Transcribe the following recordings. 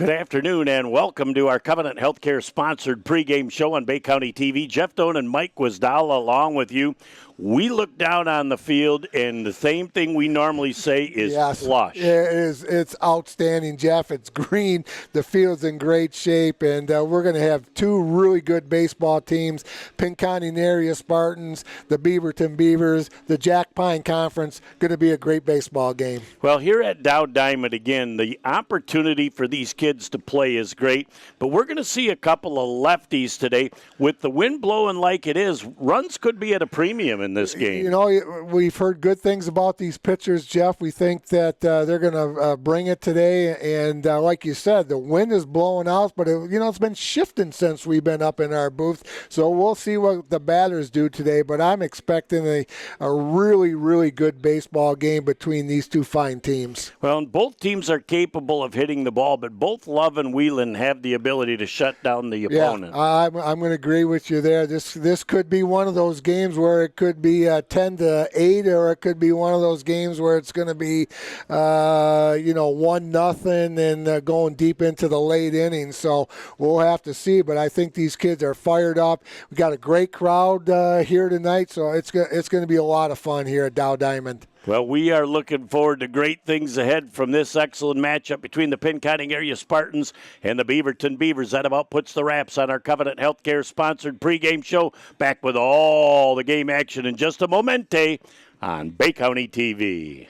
Good afternoon and welcome to our Covenant Healthcare sponsored pregame show on Bay County TV. Jeff Doan and Mike Wisdala along with you. We look down on the field and the same thing we normally say is plush. It's outstanding, Jeff. It's green. The field's in great shape, and we're going to have two really good baseball teams, Pinconning area Spartans, the Beaverton Beavers, the Jack Pine Conference. Going to be a great baseball game. Well, here at Dow Diamond, again, the opportunity for these kids to play is great, but we're going to see a couple of lefties today. With the wind blowing like it is, runs could be at a premium in this game. You know, we've heard good things about these pitchers, Jeff. We think that they're going to bring it today, and like you said, the wind is blowing out, but it's been shifting since we've been up in our booth, so we'll see what the batters do today, but I'm expecting a really, really good baseball game between these two fine teams. Well, and both teams are capable of hitting the ball, but both Love and Whelan have the ability to shut down the opponent. Yeah, I'm going to agree with you there. This could be one of those games where it could be 10-8, or it could be one of those games where it's going to be 1-0 and going deep into the late innings. So we'll have to see. But I think these kids are fired up. We got a great crowd here tonight, so it's going to be a lot of fun here at Dow Diamond. Well, we are looking forward to great things ahead from this excellent matchup between the Pinconning area Spartans and the Beaverton Beavers. That about puts the wraps on our Covenant Healthcare sponsored pregame show. Back with all the game action in just a momente on Bay County TV.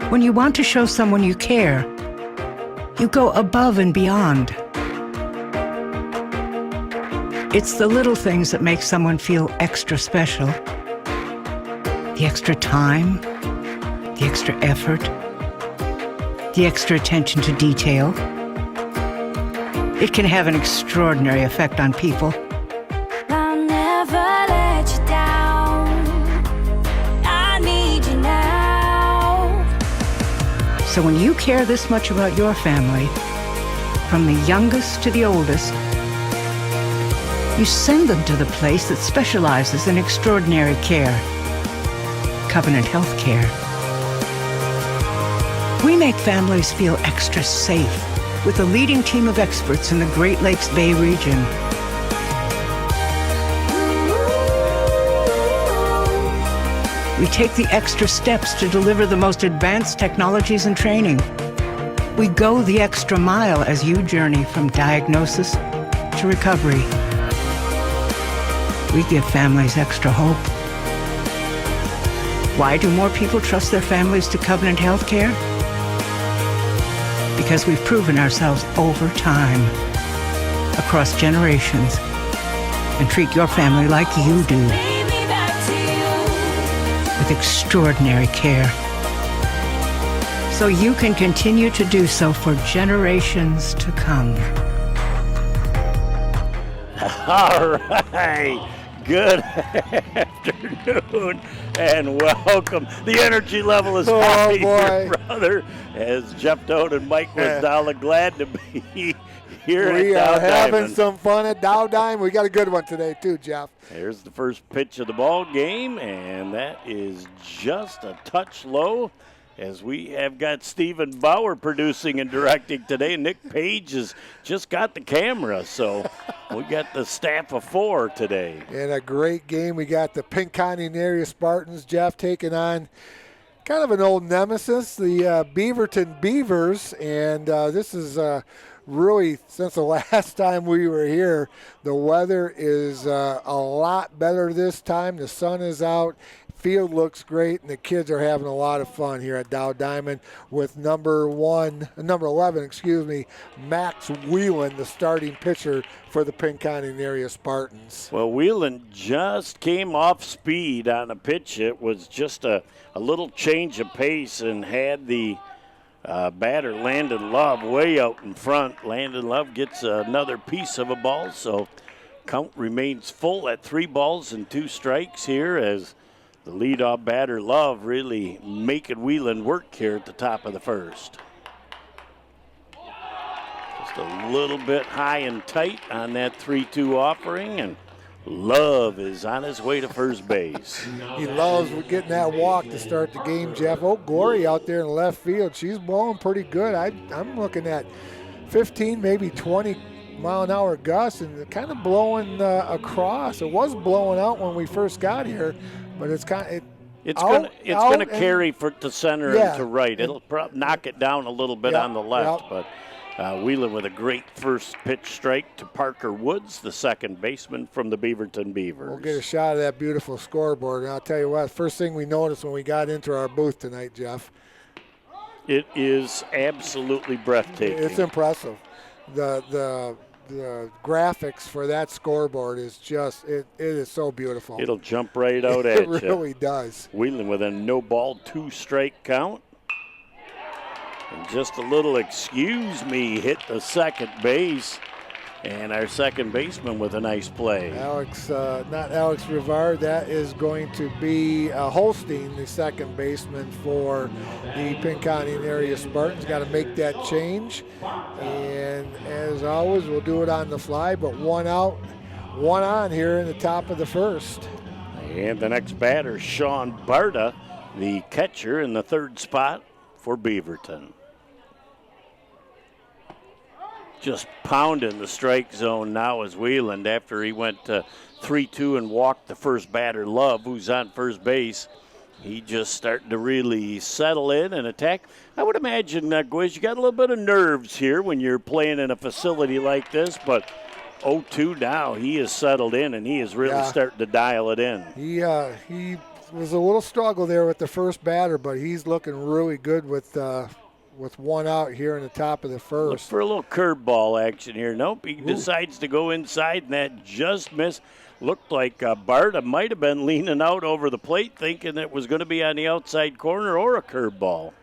When you want to show someone you care, you go above and beyond. It's the little things that make someone feel extra special. The extra time, the extra effort, the extra attention to detail. It can have an extraordinary effect on people. I'll never let you down. I need you now. So when you care this much about your family, from the youngest to the oldest, you send them to the place that specializes in extraordinary care. Covenant Health Care. We make families feel extra safe with a leading team of experts in the Great Lakes Bay region. We take the extra steps to deliver the most advanced technologies and training. We go the extra mile as you journey from diagnosis to recovery. We give families extra hope. Why do more people trust their families to Covenant Health Care? Because we've proven ourselves over time, across generations, and treat your family like you do, with extraordinary care. So you can continue to do so for generations to come. All right. Good afternoon and welcome. The energy level is high here, brother, as Jeff Doan and Mike Wisdala glad to be here at Dow Diamond. We are having some fun at Dow Diamond. We got a good one today too, Jeff. There's the first pitch of the ball game, and that is just a touch low, as we have got Stephen Bauer producing and directing today. Nick Page has just got the camera, so we got the staff of 4 today. And a great game. We got the Pinconning area Spartans, Jeff, taking on kind of an old nemesis, the Beaverton Beavers, and this is really, since the last time we were here, the weather is a lot better this time. The sun is out. Field looks great, and the kids are having a lot of fun here at Dow Diamond with number 11, Max Whelan, the starting pitcher for the Pinconning area Spartans. Well, Whelan just came off speed on a pitch. It was just a little change of pace and had the batter Landon Love way out in front. Landon Love gets another piece of a ball, so count remains full at 3 balls and 2 strikes here, as the leadoff batter, Love, really making Whelan work here at the top of the first. Just a little bit high and tight on that 3-2 offering, and Love is on his way to first base. He loves getting that walk to start the game, Jeff. Oh, Gory out there in left field. She's blowing pretty good. I'm looking at 15, maybe 20 mile-an-hour gusts and kind of blowing across. It was blowing out when we first got here, but it's kind of it's going to carry to center and to right. It'll knock it down a little bit on the left, but Wheeling with a great first pitch strike to Parker Woods, the second baseman from the Beaverton Beavers. We'll get a shot of that beautiful scoreboard, and I'll tell you what, first thing we noticed when we got into our booth tonight, Jeff. It is absolutely breathtaking. It's impressive. The graphics for that scoreboard is just, it is so beautiful. It'll jump right out at you. It really does. Wheeling with a no ball, 2-strike count. And just a little excuse me hit the second base. And our second baseman with a nice play. Not Alex Rivard, that is going to be Holstein, the second baseman for the Pinconning area Spartans. Got to make that change. And as always, we'll do it on the fly, but one out, one on here in the top of the first. And the next batter, Sean Barta, the catcher in the third spot for Beaverton. Just pounding the strike zone now is Wheeland after he went 3-2 and walked the first batter, Love, who's on first base. He just starting to really settle in and attack. I would imagine, Gwiz, you got a little bit of nerves here when you're playing in a facility like this, but 0-2 now, he is settled in and he is really starting to dial it in. He was a little struggle there with the first batter, but he's looking really good with one out here in the top of the first. Look for a little curveball action here. Nope, he decides to go inside, and that just missed. Looked like Barta might have been leaning out over the plate thinking it was going to be on the outside corner or a curveball.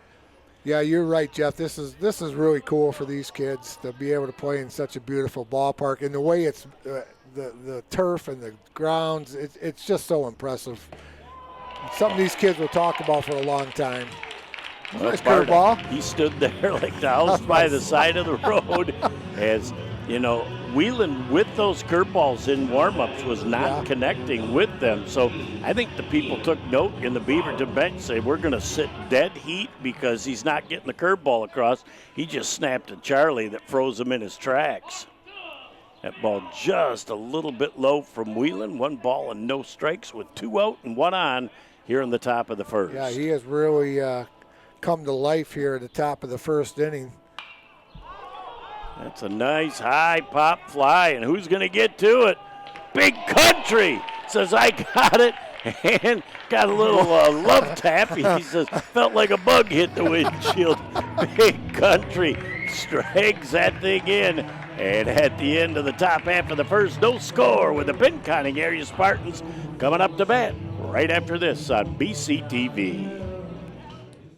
Yeah, you're right, Jeff. This is really cool for these kids to be able to play in such a beautiful ballpark. And the way it's the turf and the grounds, it's just so impressive. It's something these kids will talk about for a long time. Well, nice curveball. He stood there like the house by the side of the road. As, you know, Wheeling with those curveballs in warm-ups was not connecting with them. So I think the people took note in the Beaverton bench, say we're going to sit dead heat because he's not getting the curveball across. He just snapped a Charlie that froze him in his tracks. That ball just a little bit low from Wheeling. 1 ball and no strikes with 2 out and 1 on here in the top of the first. Yeah, he has really come to life here at the top of the first inning. That's a nice high pop fly, and who's going to get to it? Big Country says, I got it, and got a little love tap. He says, felt like a bug hit the windshield. Big Country strikes that thing in, and at the end of the top half of the first, no score with the Pinconning area Spartans coming up to bat right after this on BCTV.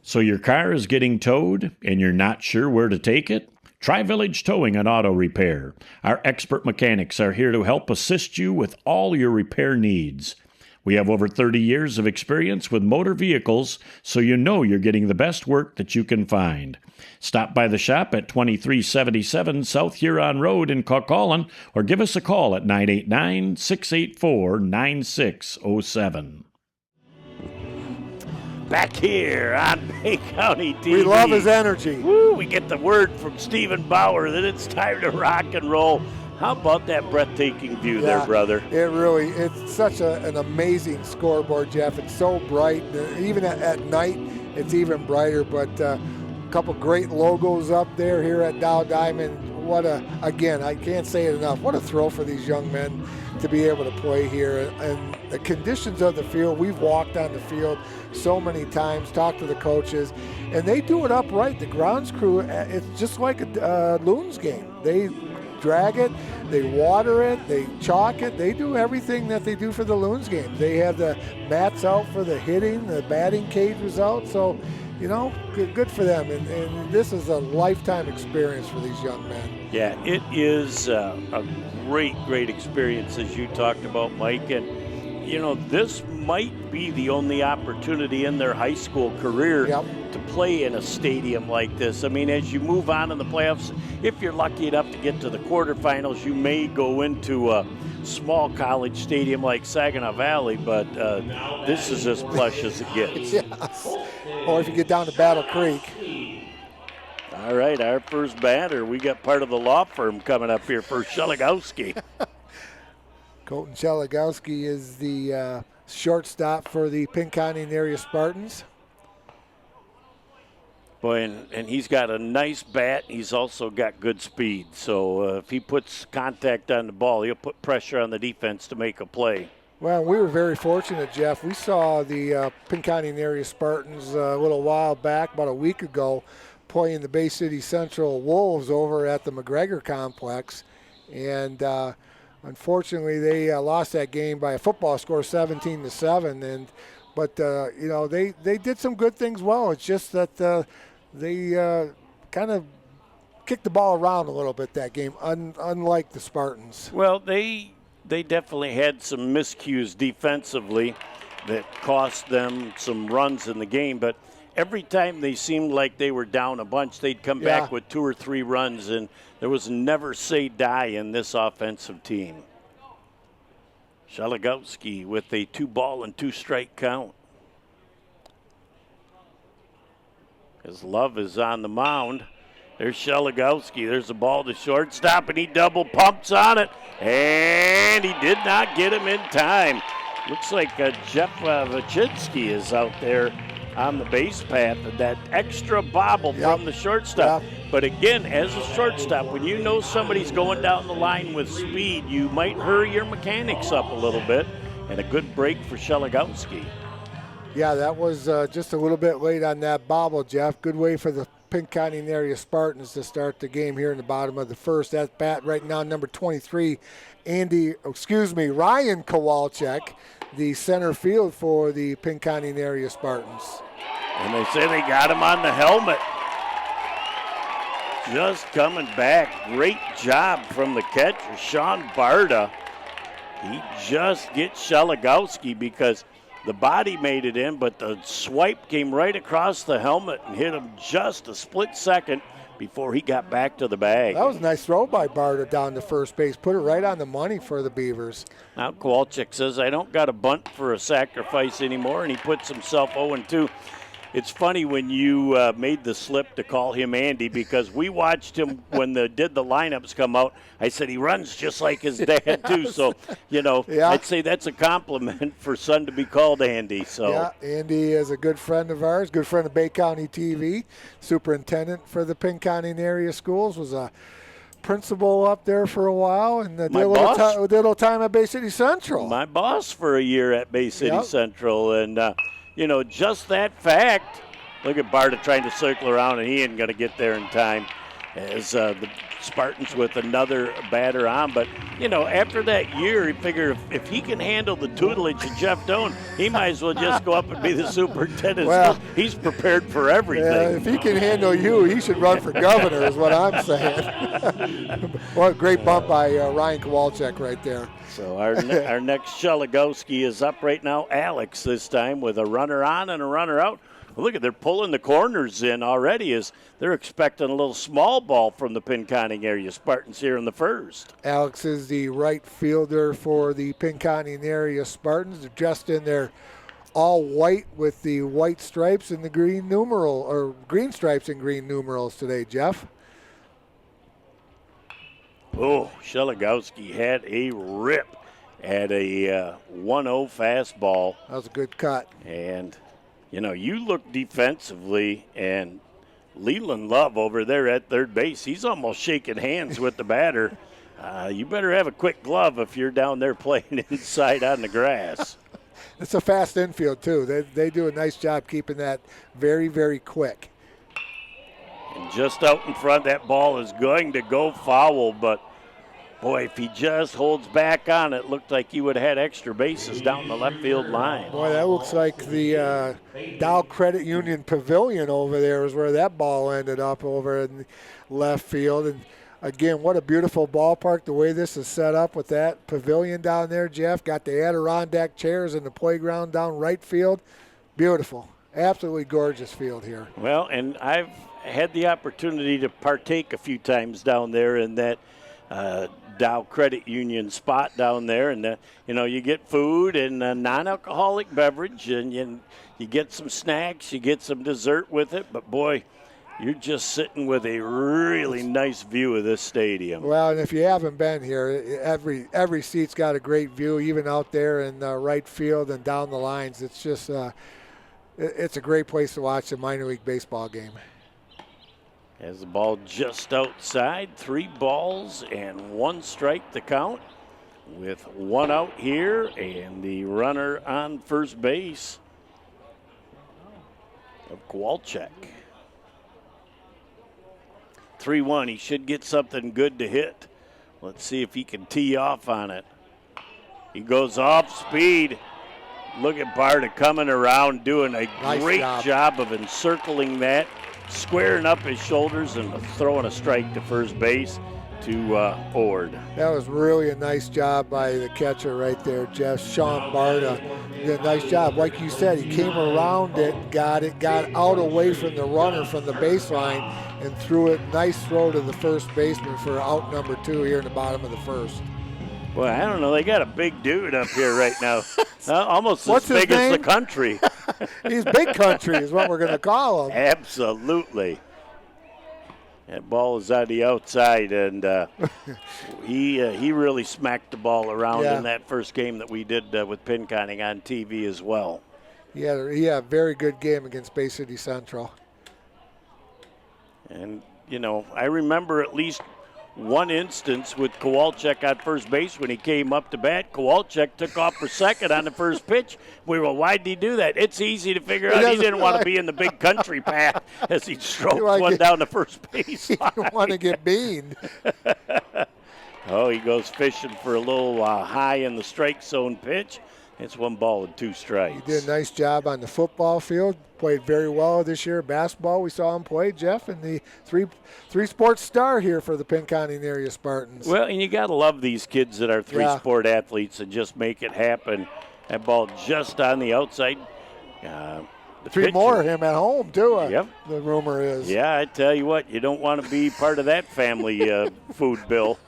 So your car is getting towed and you're not sure where to take it? Try Village Towing and Auto Repair. Our expert mechanics are here to help assist you with all your repair needs. We have over 30 years of experience with motor vehicles, so you know you're getting the best work that you can find. Stop by the shop at 2377 South Huron Road in Cuckolin, or give us a call at 989-684-9607. Back here on Bay County TV. We love his energy. Woo, we get the word from Stephen Bauer that it's time to rock and roll. How about that breathtaking view there, brother? It's such an amazing scoreboard, Jeff. It's so bright. Even at night, it's even brighter. But a couple great logos up there here at Dow Diamond. Again, I can't say it enough. What a thrill for these young men to be able to play here. And the conditions of the field, we've walked on the field so many times, talked to the coaches, and they do it upright. The grounds crew, it's just like a Loons game. They drag it, they water it, they chalk it. They do everything that they do for the Loons game. They have the mats out for the hitting, the batting cage was out. So, you know, good for them. And this is a lifetime experience for these young men. Yeah, it is a great experience, as you talked about, Mike. And, you know, this might be the only opportunity in their high school career to play in a stadium like this. I mean, as you move on in the playoffs, if you're lucky enough to get to the quarterfinals, you may go into a small college stadium like Saginaw Valley, but this is as plush as it gets. Yes. Or if you get down to Battle Creek. All right, our first batter, we got part of the law firm coming up here for Sheligowski. Colton Sheligowski is the shortstop for the Pinconning area Spartans. Boy, and he's got a nice bat. He's also got good speed. So if he puts contact on the ball, he'll put pressure on the defense to make a play. Well, we were very fortunate, Jeff. We saw the Pinconning area Spartans a little while back, about a week ago, playing the Bay City Central Wolves over at the McGregor Complex. And unfortunately, they lost that game by a football score 17-7. But they did some good things well. It's just that they kind of kicked the ball around a little bit that game, unlike the Spartans. Well, they definitely had some miscues defensively that cost them some runs in the game. But every time they seemed like they were down a bunch, they'd come back with 2 or 3 runs, and there was never say die in this offensive team. Sheligowski with a 2-ball and 2-strike count. His Love is on the mound. There's Sheligowski. There's a ball to shortstop, and he double pumps on it, and he did not get him in time. Looks like Jeff Vachinsky is out there on the base path, and that extra bobble from the shortstop. Yep. But again, as a shortstop, when you know somebody's going down the line with speed, you might hurry your mechanics up a little bit, and a good break for Sheligowski. Yeah, that was just a little bit late on that bobble, Jeff. Good way for the Pinconning area Spartans to start the game here in the bottom of the first. At bat right now, number 23, Ryan Kowalczyk, the center field for the Pinconning area Spartans. And they say they got him on the helmet. Just coming back. Great job from the catcher, Sean Barta. He just gets Sheligowski because the body made it in, but the swipe came right across the helmet and hit him just a split second before he got back to the bag. That was a nice throw by Barta down to first base. Put it right on the money for the Beavers. Now Kowalczyk says, I don't got a bunt for a sacrifice anymore, and he puts himself 0-2. It's funny when you made the slip to call him Andy, because we watched him when did the lineups come out. I said he runs just like his dad too. So, I'd say that's a compliment for son to be called Andy. So yeah, Andy is a good friend of ours, good friend of Bay County TV, superintendent for the Pinconning area schools, was a principal up there for a while, and did a little time at Bay City Central. My boss for a year at Bay City Central, and just that fact. Look at Barta trying to circle around, and he ain't going to get there in time. As the Spartans with another batter on. But, after that year, he figured if he can handle the tutelage of Jeff Doan, he might as well just go up and be the superintendent. Well, he's prepared for everything. Yeah, if he can handle you, he should run for governor is what I'm saying. What a great bump by Ryan Kowalczyk right there. So our next Sheligowski is up right now. Alex this time with a runner on and a runner out. Well, look, they're pulling the corners in already as they're expecting a little small ball from the Pinconning area Spartans here in the first. Alex is the right fielder for the Pinconning area Spartans. They're dressed in their all white with the white stripes and the green numeral, or green stripes and green numerals today, Jeff. Oh, Sheligowski had a rip at a 1-0 fastball. That was a good cut. And you look defensively, and Leland Love over there at third base, he's almost shaking hands with the batter. You better have a quick glove if you're down there playing inside on the grass. It's a fast infield, too. They do a nice job keeping that very, very quick. And just out in front, that ball is going to go foul, but boy, if he just holds back on it, looked like he would have had extra bases down the left field line. Boy, that looks like the Dow Credit Union Pavilion over there is where that ball ended up over in left field. And again, what a beautiful ballpark, the way this is set up with that pavilion down there, Jeff. Got the Adirondack chairs in the playground down right field. Beautiful. Absolutely gorgeous field here. Well, and I've had the opportunity to partake a few times down there in that Dow Credit Union spot down there, and you get food and a non-alcoholic beverage, and you get some snacks, you get some dessert with it, but boy, you're just sitting with a really nice view of this stadium. Well, and if you haven't been here, every seat's got a great view, even out there in right field and down the lines. It's just it's a great place to watch a minor league baseball game. Has the ball just outside, 3 balls and 1 strike to count, with 1 out here and the runner on first base of Kowalczyk. 3-1. He should get something good to hit. Let's see if he can tee off on it. He goes off speed. Look at Barta coming around, doing a great job of encircling that, squaring up his shoulders and throwing a strike to first base to Ord. That was really a nice job by the catcher right there, Jeff. Sean Barta did a nice job. Like you said, he came around it, got out away from the runner from the baseline, and threw it. Nice throw to the first baseman for out number 2 here in the bottom of the first. Well, I don't know. They got a big dude up here right now. Almost What's as big his as the name? country. He's big country is what we're going to call him. Absolutely. That ball is on the outside, and he really smacked the ball around in that first game that we did with Pinconning on TV as well. He had a very good game against Bay City Central. And, I remember at least one instance with Kowalczyk on first base when he came up to bat. Kowalczyk took off for second on the first pitch. We were, why did he do that? It's easy to figure out. He didn't want to be in the big country path as he stroked one down the first base. He didn't want to get beaned. Oh, he goes fishing for a little high in the strike zone pitch. It's 1 ball and 2 strikes. He did a nice job on the football field. Played very well this year. Basketball, we saw him play, Jeff, and the three-sport star here for the Pinconning area Spartans. Well, and you got to love these kids that are three-sport athletes and just make it happen. That ball just on the outside. 3 more of him at home, too, yep. The rumor is. Yeah, I tell you what, you don't want to be part of that family food bill,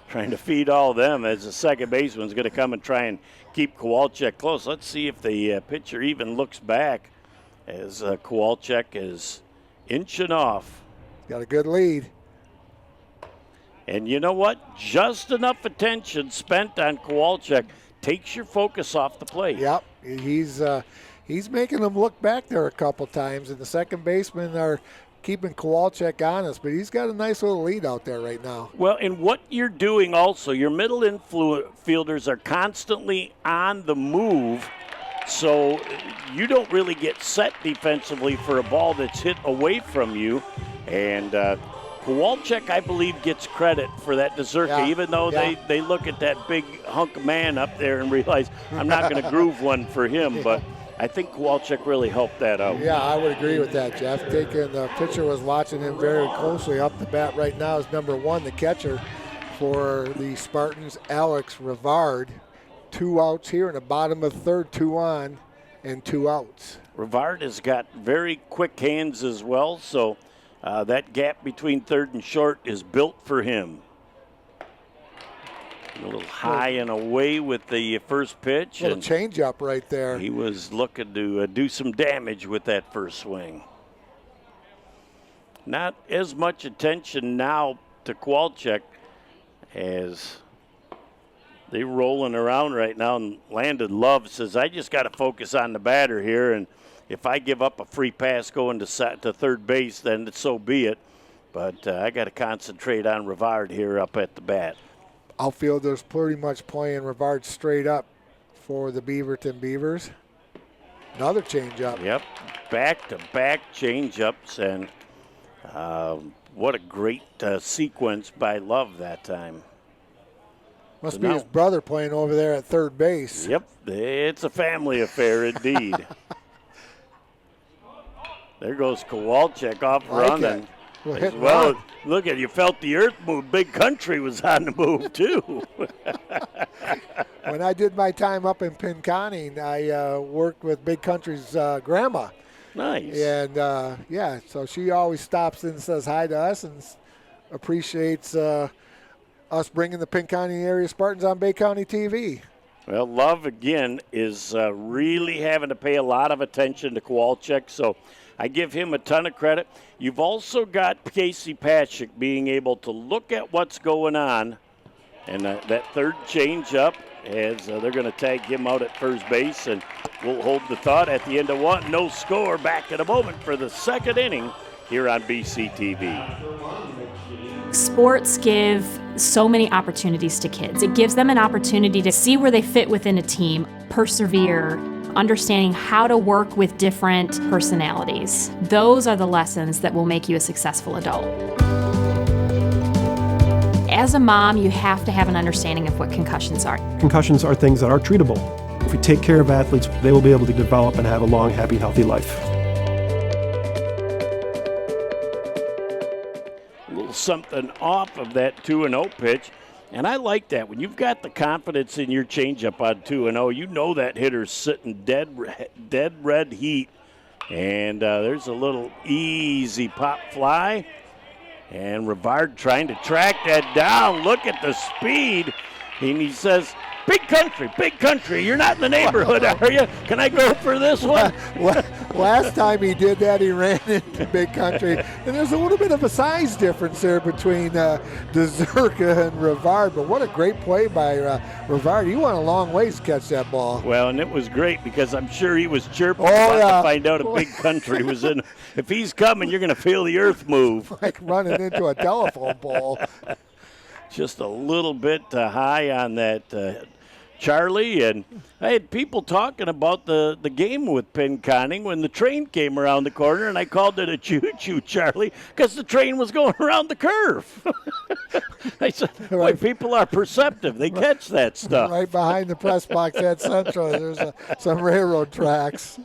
trying to feed all of them as the second baseman's going to come and try and keep Kowalczyk close. Let's see if the pitcher even looks back as Kowalczyk is inching off. Got a good lead. And you know what? Just enough attention spent on Kowalczyk takes your focus off the plate. Yep, he's making them look back there a couple times, and the second basemen are keeping Kowalczyk honest, but he's got a nice little lead out there right now. Well, and what you're doing also, your middle infielders are constantly on the move, so you don't really get set defensively for a ball that's hit away from you. And Kowalczyk, I believe, gets credit for that Mazurka, even though they look at that big hunk of man up there and realize, I'm not going to groove one for him, but I think Kowalczyk really helped that out. Yeah, I would agree with that, Jeff. The pitcher was watching him very closely. Up the bat right now is number 1, the catcher for the Spartans, Alex Rivard. 2 outs here in the bottom of third, 2 on and 2 outs. Rivard has got very quick hands as well, so that gap between third and short is built for him. A little high and away with the first pitch. Little change up right there. He was looking to do some damage with that first swing. Not as much attention now to Kowalczyk as they're rolling around right now. And Landon Love says, I just got to focus on the batter here. And if I give up a free pass going to third base, then so be it. But I got to concentrate on Rivard here up at the bat. Outfielders pretty much playing Rivard straight up for the Beaverton Beavers. Another changeup. Yep, back-to-back changeups, and what a great sequence by Love that time. Must be his brother playing over there at third base. Yep, it's a family affair indeed. There goes Kowalczyk off running. Well, look at you, felt the earth move. Big Country was on the move too. When I did my time up in Pinconning, I worked with Big Country's grandma. Nice. And, yeah, so she always stops in and says hi to us and appreciates us bringing the Pinconning area Spartans on Bay County TV. Well, Love, again, is really having to pay a lot of attention to Kowalczyk, so I give him a ton of credit. You've also got Casey Patrick being able to look at what's going on, and that third change up as they're going to tag him out at first base, and we'll hold the thought at the end of one. No score. Back in a moment for the second inning here on BCTV. Sports give so many opportunities to kids. It gives them an opportunity to see where they fit within a team, persevere, understanding how to work with different personalities. Those are the lessons that will make you a successful adult. As a mom, you have to have an understanding of what concussions are. Concussions are things that are treatable. If we take care of athletes, they will be able to develop and have a long, happy, healthy life. Something off of that 2-0 pitch, and I like that. When you've got the confidence in your changeup on 2-0, you know that hitter's sitting dead red heat, and there's a little easy pop fly, and Rivard trying to track that down. Look at the speed, and he says, big country, you're not in the neighborhood, are you? Can I go for this one? Last time he did that, he ran into big country, and there's a little bit of a size difference there between DeZerka and Rivard, but what a great play by Rivard. He went a long ways to catch that ball. Well, and it was great because I'm sure he was chirping to find out a big country was in. If he's coming, you're going to feel the earth move. Like running into a telephone pole. Just a little bit high on that Charlie, and I had people talking about the game with Pinconning when the train came around the corner, and I called it a choo-choo, Charlie, because the train was going around the curve. I said, boy, people are perceptive. They catch that stuff. Right behind the press box at Central, there's some railroad tracks.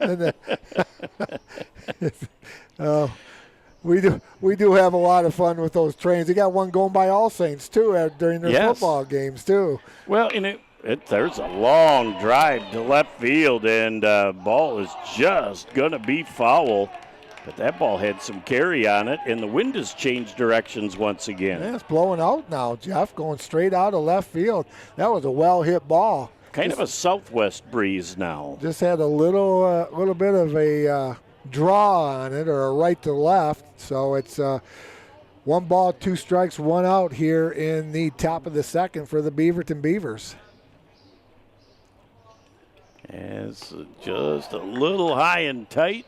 We do have a lot of fun with those trains. They got one going by All Saints, too, during their football games, too. Well, and there's a long drive to left field, and ball is just going to be foul. But that ball had some carry on it, and the wind has changed directions once again. Yeah, it's blowing out now, Jeff, going straight out of left field. That was a well-hit ball. Kind of a southwest breeze now. Just had a little bit of a draw on it, or a right to left. So it's 1 ball, 2 strikes, 1 out here in the top of the second for the Beaverton Beavers. It's just a little high and tight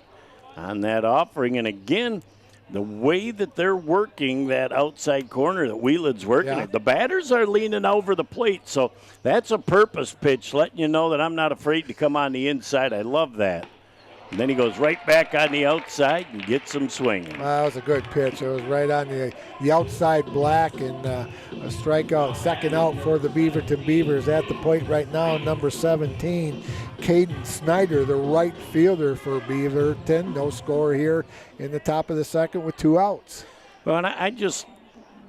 on that offering. And again, the way that they're working that outside corner that Wheelan's working, the batters are leaning over the plate. So that's a purpose pitch, letting you know that I'm not afraid to come on the inside. I love that. And then he goes right back on the outside and gets him swinging. That was a good pitch. It was right on the outside black, and a strikeout, second out for the Beaverton Beavers. At the plate right now, number 17, Caden Snyder, the right fielder for Beaverton. No score here in the top of the second with 2 outs. Well, and I just,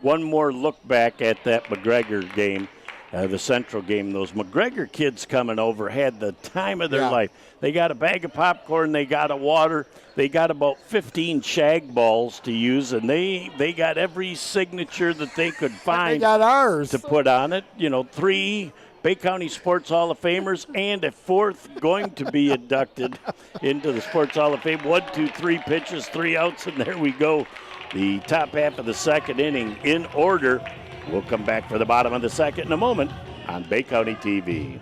one more look back at that McGregor game, the Central game. Those McGregor kids coming over had the time of their life. They got a bag of popcorn, they got a water, they got about 15 shag balls to use, and they got every signature that they could find. They got ours to put on it. 3 Bay County Sports Hall of Famers and a 4th going to be inducted into the Sports Hall of Fame. 1, 2, 3 pitches, 3 outs, and there we go. The top half of the second inning in order. We'll come back for the bottom of the second in a moment on Bay County TV.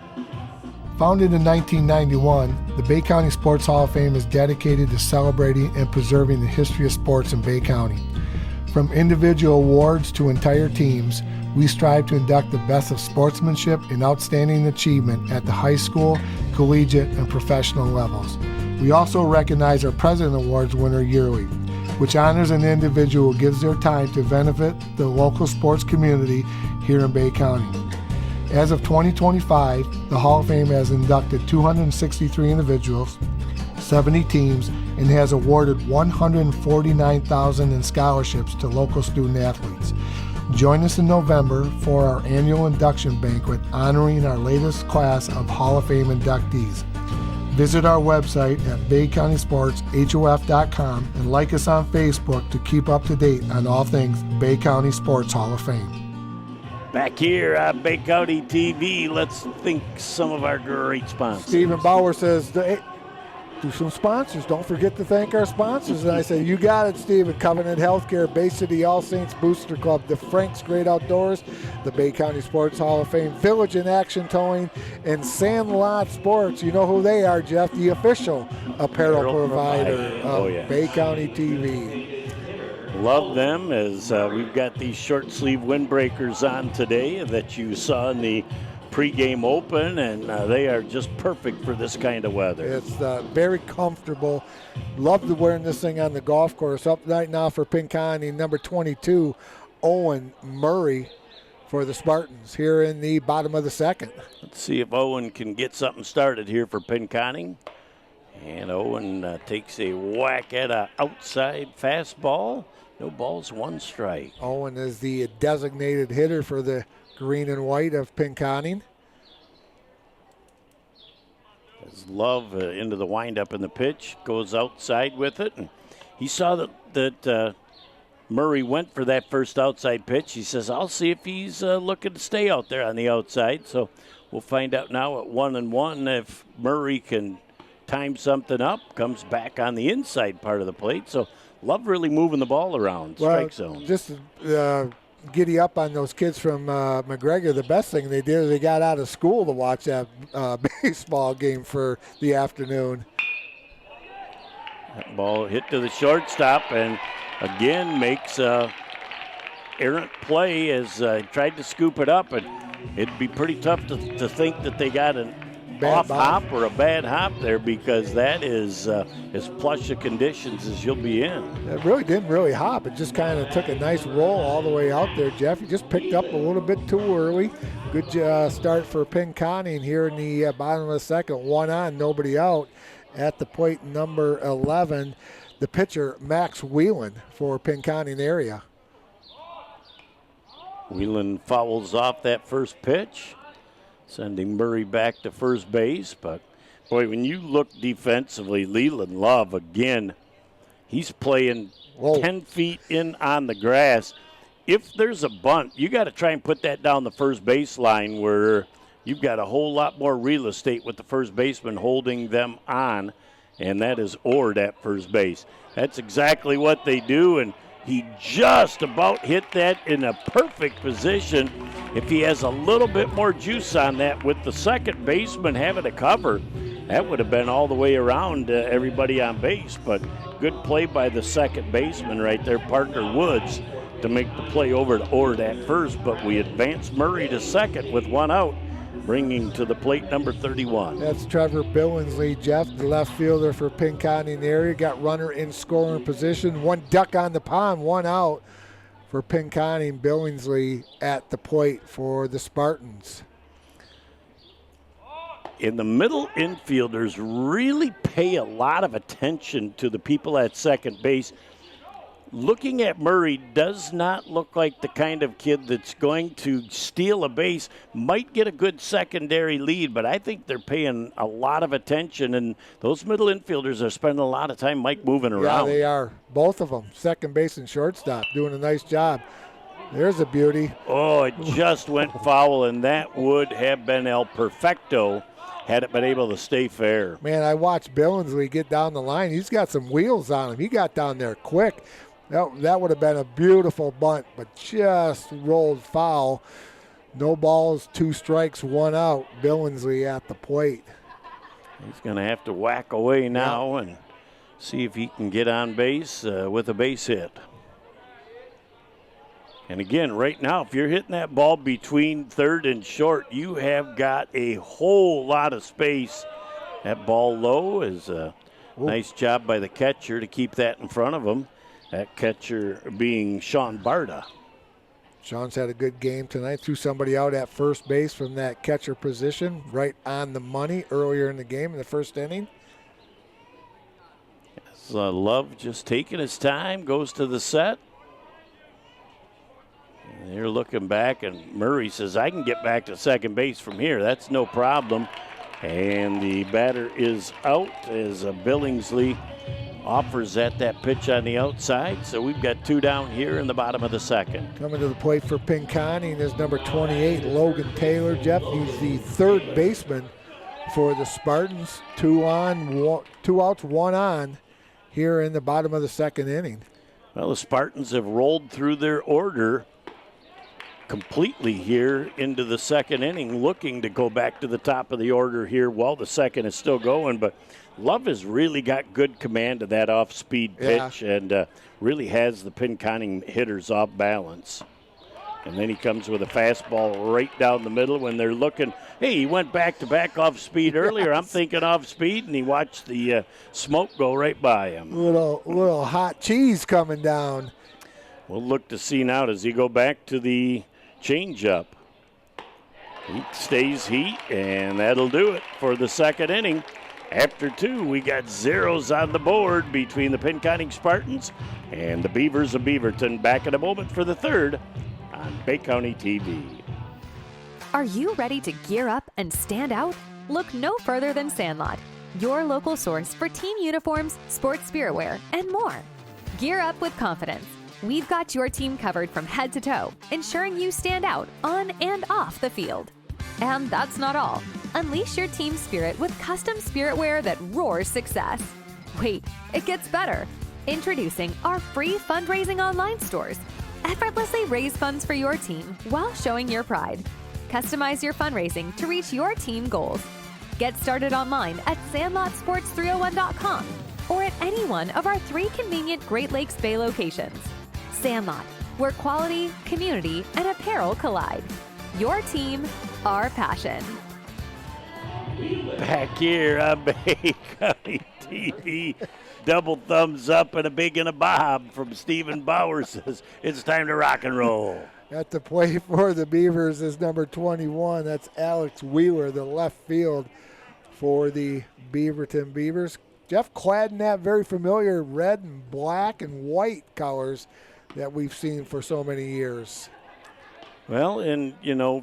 Founded in 1991, the Bay County Sports Hall of Fame is dedicated to celebrating and preserving the history of sports in Bay County. From individual awards to entire teams, we strive to induct the best of sportsmanship and outstanding achievement at the high school, collegiate, and professional levels. We also recognize our President Awards winner yearly, which honors an individual who gives their time to benefit the local sports community here in Bay County. As of 2025, the Hall of Fame has inducted 263 individuals, 70 teams, and has awarded $149,000 in scholarships to local student athletes. Join us in November for our annual induction banquet honoring our latest class of Hall of Fame inductees. Visit our website at BayCountySportsHOF.com and like us on Facebook to keep up to date on all things Bay County Sports Hall of Fame. Back here on Bay County TV, let's thank some of our great sponsors. Stephen Bauer says, hey, do some sponsors. Don't forget to thank our sponsors. And I said, you got it, Stephen. Covenant Healthcare, Bay City All Saints Booster Club, the Frank's Great Outdoors, the Bay County Sports Hall of Fame, Village in Action Towing, and Sandlot Sports. You know who they are, Jeff, the official apparel provider of Bay County TV. Love them as we've got these short sleeve windbreakers on today that you saw in the pregame open, and they are just perfect for this kind of weather. It's very comfortable. Love wearing this thing on the golf course. Up right now for Pinconning, number 22, Owen Murray for the Spartans here in the bottom of the second. Let's see if Owen can get something started here for Pinconning. And Owen takes a whack at an outside fastball. No balls, one strike. Owen is the designated hitter for the green and white of Pinconning. His Love into the windup in the pitch, goes outside with it. And he saw that Murray went for that first outside pitch. He says, I'll see if he's looking to stay out there on the outside. So we'll find out now at 1-1 if Murray can time something up, comes back on the inside part of the plate. So Love really moving the ball around, strike zone. Just giddy up on those kids from McGregor. The best thing they did is they got out of school to watch that baseball game for the afternoon. That ball hit to the shortstop and again makes a errant play as tried to scoop it up. And it'd be pretty tough to think that they got an off hop or a bad hop there, because that is as plush of conditions as you'll be in. It really didn't hop. It just kind of took a nice roll all the way out there, Jeff. He just picked up a little bit too early. Good start for Pinconning here in the bottom of the second. 1 on, nobody out. At the plate, number 11, the pitcher, Max Whelan for Pinconning area. Whelan fouls off that first pitch, sending Murray back to first base. But, boy, when you look defensively, Leland Love, again, he's playing 10 feet in on the grass. If there's a bunt, you got to try and put that down the first baseline where you've got a whole lot more real estate with the first baseman holding them on, and that is Ord at first base. That's exactly what they do, and he just about hit that in a perfect position. If he has a little bit more juice on that with the second baseman having a cover, that would have been all the way around everybody on base. But good play by the second baseman right there, Parker Woods, to make the play over to Ord at first. But we advance Murray to second with 1 out, bringing to the plate number 31. That's Trevor Billingsley, Jeff, the left fielder for Pinconning area. Got runner in scoring position. 1 duck on the pond, 1 out for Pinconning. Billingsley at the plate for the Spartans. In the middle, infielders really pay a lot of attention to the people at second base. Looking at Murray does not look like the kind of kid that's going to steal a base. Might get a good secondary lead, but I think they're paying a lot of attention, and those middle infielders are spending a lot of time, Mike, moving around. Yeah, they are. Both of them, second base and shortstop, doing a nice job. There's a beauty. Oh, it just went foul, and that would have been El Perfecto had it been able to stay fair. Man, I watched Billingsley get down the line. He's got some wheels on him. He got down there quick. That would have been a beautiful bunt, but just rolled foul. No balls, 2 strikes, 1 out. Billingsley at the plate. He's going to have to whack away now and see if he can get on base with a base hit. And again, right now, if you're hitting that ball between third and short, you have got a whole lot of space. That ball low is a nice job by the catcher to keep that in front of him. That catcher being Sean Barta. Sean's had a good game tonight. Threw somebody out at first base from that catcher position, right on the money earlier in the game in the first inning. Yes, Love just taking his time, goes to the set. And they're looking back, and Murray says, I can get back to second base from here. That's no problem. And the batter is out as Billingsley offers at that pitch on the outside. So we've got 2 down here in the bottom of the second. Coming to the plate for Pinconning is number 28, Logan Taylor. Jeff, he's the third baseman for the Spartans. 2 outs, 1 on here in the bottom of the second inning. Well, the Spartans have rolled through their order completely here into the second inning, looking to go back to the top of the order here while the second is still going. But Love has really got good command of that off-speed pitch and really has the Pinconning hitters off balance. And then he comes with a fastball right down the middle when they're looking. Hey, he went back-to-back off-speed earlier. I'm thinking off-speed, and he watched the smoke go right by him. Little hot cheese coming down. We'll look to see now, does he go back to the changeup? He stays heat, and that'll do it for the second inning. After 2, we got zeros on the board between the Pinconning Spartans and the Beavers of Beaverton. Back in a moment for the third on Bay County TV. Are you ready to gear up and stand out? Look no further than Sandlot, your local source for team uniforms, sports spiritwear, and more. Gear up with confidence. We've got your team covered from head to toe, ensuring you stand out on and off the field. And that's not all. Unleash your team spirit with custom spiritwear that roars success. Wait, it gets better. Introducing our free fundraising online stores. Effortlessly raise funds for your team while showing your pride. Customize your fundraising to reach your team goals. Get started online at sandlotsports301.com or at any one of our 3 convenient Great Lakes Bay locations. Sandlot, where quality, community, and apparel collide. Your team, our passion. Back here on Bay County TV, double thumbs up and a big and a bob from Stephen Bauer says it's time to rock and roll. At the plate for the Beavers is number 21. That's Alex Wheeler, the left field for the Beaverton Beavers. Jeff clad in that very familiar red and black and white colors that we've seen for so many years. Well, and,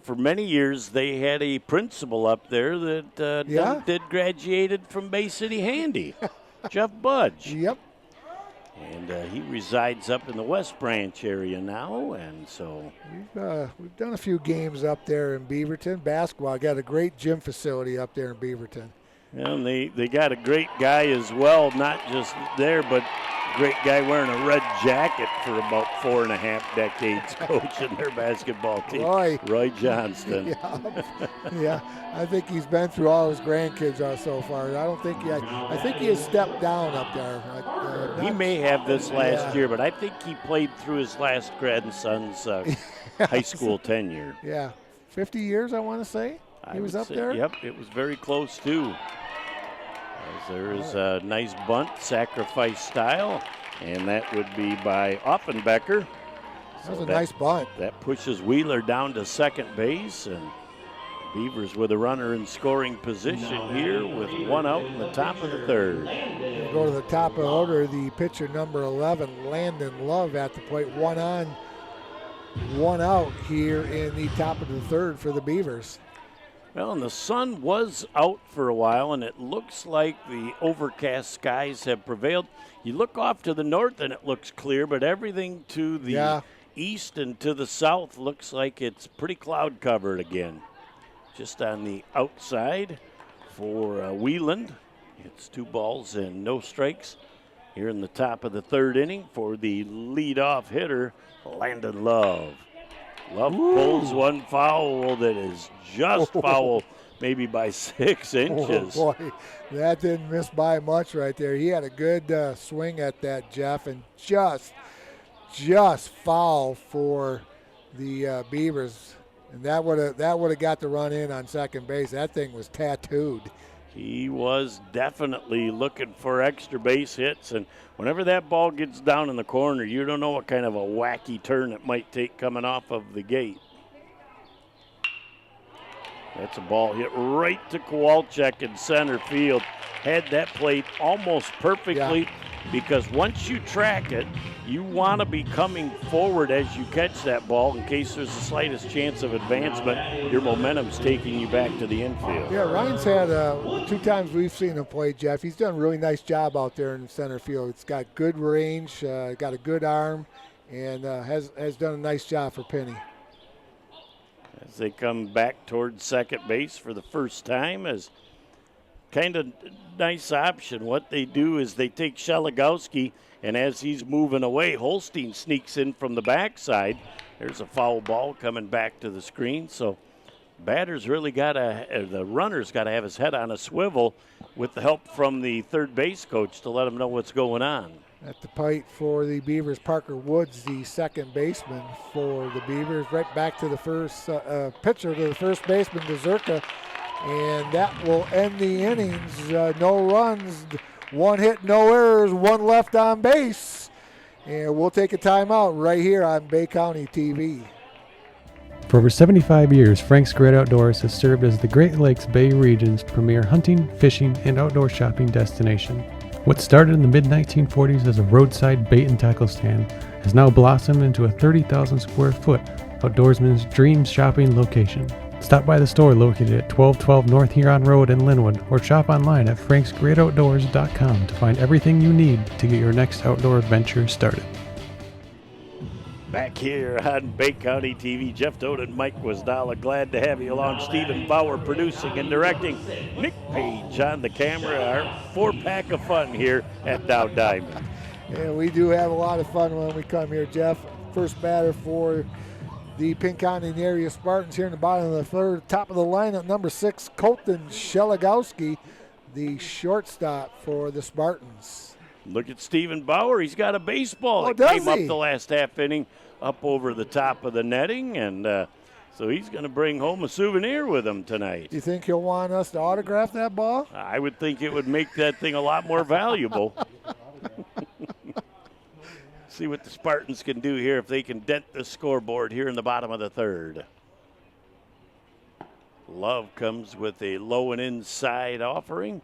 for many years they had a principal up there that did graduated from Bay City Handy, Jeff Budge. Yep. And he resides up in the West Branch area now, and so we've done a few games up there in Beaverton. Basketball, got a great gym facility up there in Beaverton. And they got a great guy as well, not just there, but great guy wearing a red jacket for about 4.5 decades coaching their basketball team. Roy Johnston. Yeah, I think he's been through all his grandkids so far. I think he has stepped down up there. He may have this last year, but I think he played through his last grandson's high school tenure. Yeah, 50 years I want to say he was up there. Yep, it was very close too. As there is a nice bunt, sacrifice style, and that would be by Offenbecker. That was a nice bunt. That pushes Wheeler down to second base, and Beavers with a runner in scoring position here with 1 out in the top of the third. Go to the top of the order, the pitcher number 11, Landon Love at the plate. 1 on, 1 out here in the top of the third for the Beavers. Well, and the sun was out for a while, and it looks like the overcast skies have prevailed. You look off to the north, and it looks clear, but everything to the east and to the south looks like it's pretty cloud covered again. Just on the outside for Wheeland, it's 2 balls and no strikes here in the top of the third inning for the leadoff hitter, Landon Love. Love pulls one foul that is just foul, maybe by 6 inches. Oh boy, that didn't miss by much right there. He had a good swing at that, Jeff, and just foul for the Beavers. And that would have got the run in on second base. That thing was tattooed. He was definitely looking for extra base hits, and whenever that ball gets down in the corner, you don't know what kind of a wacky turn it might take coming off of the gate. That's a ball hit right to Kowalczyk in center field. Had that played almost perfectly. because once you track it, you want to be coming forward as you catch that ball in case there's the slightest chance of advancement. Your momentum's taking you back to the infield. Yeah, Ryan's had 2 times we've seen him play, Jeff. He's done a really nice job out there in center field. It's got good range, got a good arm, and has done a nice job for Penny. As they come back towards second base for the first time, as kind of nice option. What they do is they take Shelagowski, and as he's moving away, Holstein sneaks in from the backside. There's a foul ball coming back to the screen. So batter's really the runner's got to have his head on a swivel with the help from the third base coach to let him know what's going on. At the plate for the Beavers, Parker Woods, the second baseman for the Beavers. Right back to the first pitcher, to the first baseman, Gazurka. And that will end the innings. No runs, 1 hit, no errors, 1 left on base. And we'll take a timeout right here on Bay County TV. For over 75 years, Frank's Great Outdoors has served as the Great Lakes Bay region's premier hunting, fishing, and outdoor shopping destination. What started in the mid-1940s as a roadside bait and tackle stand has now blossomed into a 30,000 square foot outdoorsman's dream shopping location. Stop by the store located at 1212 North Huron Road in Linwood, or shop online at franksgreatoutdoors.com to find everything you need to get your next outdoor adventure started. Back here on Bay County TV, Jeff Doden and Mike Wasdala, glad to have you along. Stephen Bauer producing and directing. Nick Page on the camera. Our 4-pack of fun here at Dow Diamond. Yeah, we do have a lot of fun when we come here, Jeff. First batter for the Pinconning area Spartans here in the bottom of the third. Top of the lineup, number 6, Colton Shelagowski, the shortstop for the Spartans. Look at Stephen Bauer. He's got a baseball that came up the last half inning up over the top of the netting, and so he's going to bring home a souvenir with him tonight. Do you think he'll want us to autograph that ball? I would think it would make that thing a lot more valuable. See what the Spartans can do here if they can dent the scoreboard here in the bottom of the third. Love comes with a low and inside offering,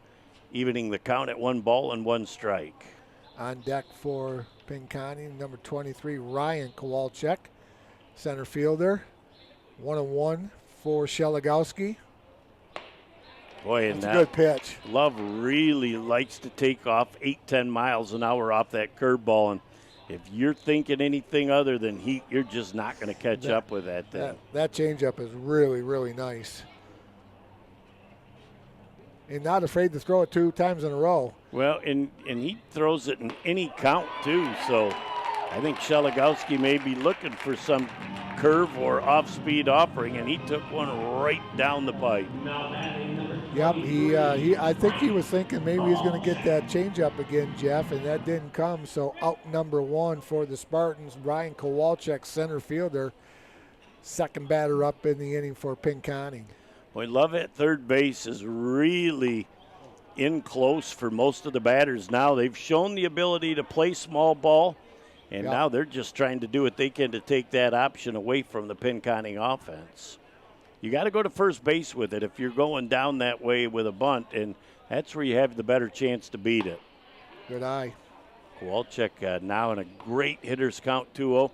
evening the count at 1 ball and 1 strike. On deck for Pinconning, number 23, Ryan Kowalczyk, center fielder. 1-1 for Shelagowski. Boy, and that's a good pitch. Love really likes to take off 8-10 miles an hour off that curveball, and if you're thinking anything other than heat, you're just not going to catch up with that thing. That changeup is really, really nice. And not afraid to throw it 2 times in a row. Well, and he throws it in any count, too. So I think Shelagowski may be looking for some curve or off-speed offering, and he took one right down the pipe. Yep, I think he was thinking maybe he's going to get that changeup again, Jeff, and that didn't come. So out number 1 for the Spartans, Ryan Kowalczyk, center fielder, second batter up in the inning for Pinconning. Boy, Love at third base is really in close for most of the batters now. They've shown the ability to play small ball, and now they're just trying to do what they can to take that option away from the Pinconning offense. You got to go to first base with it if you're going down that way with a bunt, and that's where you have the better chance to beat it. Good eye. Kowalczyk now in a great hitter's count, 2-0.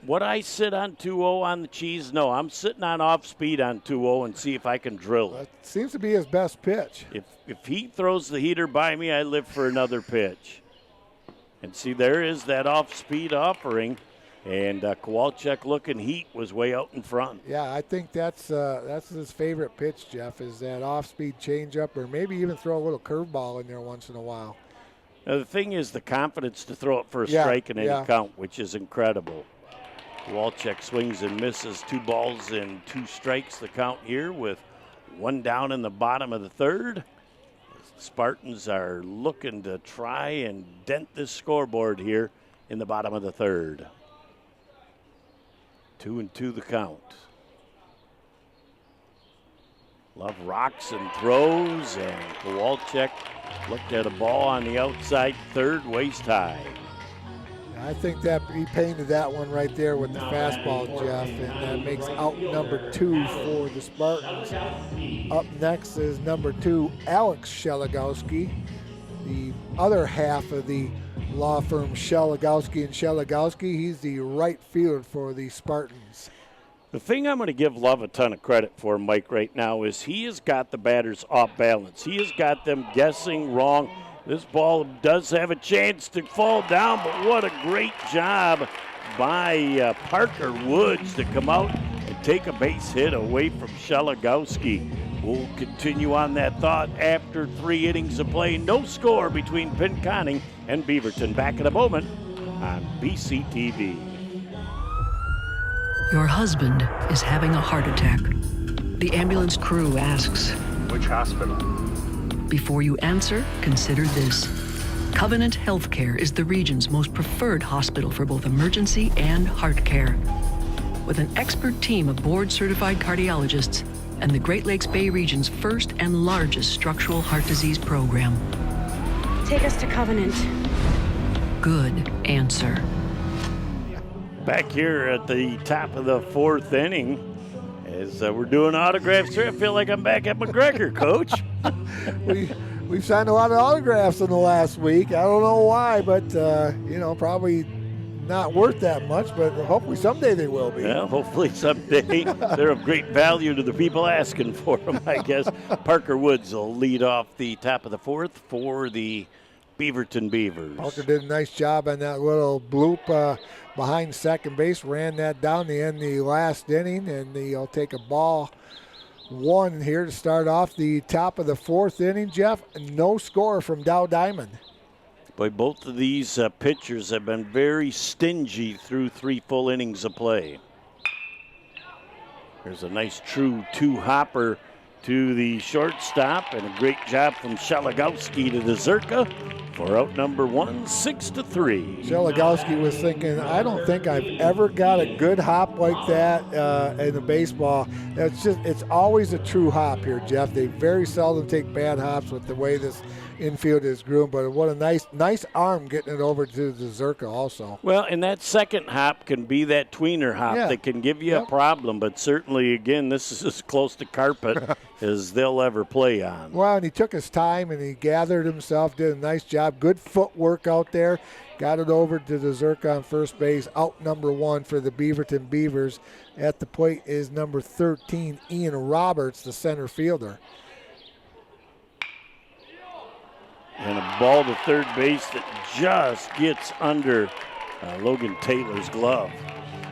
Would I sit on 2-0 on the cheese? No, I'm sitting on off speed on 2-0 and see if I can drill it. That seems to be his best pitch. If he throws the heater by me, I live for another pitch. And see, there is that off-speed offering. And Kowalczyk looking heat was way out in front. Yeah, I think that's his favorite pitch, Jeff, is that off-speed changeup, or maybe even throw a little curveball in there once in a while. Now, the thing is the confidence to throw it for a strike in any count, which is incredible. Kowalczyk swings and misses, 2 balls and 2 strikes the count here with 1 down in the bottom of the third. The Spartans are looking to try and dent this scoreboard here in the bottom of the third. 2-2 the count. Love rocks and throws, and Kowalczyk looked at a ball on the outside third, waist high. I think that he painted that one right there with the fastball, Jeff, and that makes out number 2 for the Spartans. Up next is number 2, Alex Shelagowski, the other half of the law firm Shelagowski and Shelagowski. He's the right fielder for the Spartans. The thing I'm going to give Love a ton of credit for, Mike, right now is he has got the batters off balance. He has got them guessing wrong. This ball does have a chance to fall down, but what a great job by Parker Woods to come out and take a base hit away from Shelagowski. We'll continue on that thought after 3 innings of play. No score between Pinconning and Beaverton. Back in a moment on BCTV. Your husband is having a heart attack. The ambulance crew asks, "Which hospital?" Before you answer, consider this. Covenant Healthcare is the region's most preferred hospital for both emergency and heart care. With an expert team of board-certified cardiologists and the Great Lakes Bay region's first and largest structural heart disease program. Take us to Covenant. Good answer. Back here at the top of the 4th inning, as we're doing autographs here, I feel like I'm back at McGregor, Coach. We've signed a lot of autographs in the last week. I don't know why, but, probably not worth that much, but hopefully someday they will be. Well, hopefully someday. They're of great value to the people asking for them, I guess. Parker Woods will lead off the top of the 4th for the Beaverton Beavers. Parker did a nice job on that little bloop behind second base, ran that down the end of the last inning, and he'll take a ball 1 here to start off the top of the 4th inning. Jeff, no score from Dow Diamond. Boy, both of these pitchers have been very stingy through 3 full innings of play. There's a nice true 2-hopper to the shortstop, and a great job from Shelagowski to the Zerka for out number 1, 6-3. Shelagowski was thinking, I don't think I've ever got a good hop like that in the baseball. It's always a true hop here, Jeff. They very seldom take bad hops with the way this infield is groomed, but what a nice arm getting it over to the Zerka also. Well, and that second hop can be that tweener hop that can give you a problem, but certainly, again, this is as close to carpet as they'll ever play on. Well, and he took his time and he gathered himself, did a nice job. Good footwork out there. Got it over to the Zerka on first base. Out number 1 for the Beaverton Beavers. At the plate is number 13, Ian Roberts, the center fielder. And a ball to third base that just gets under Logan Taylor's glove.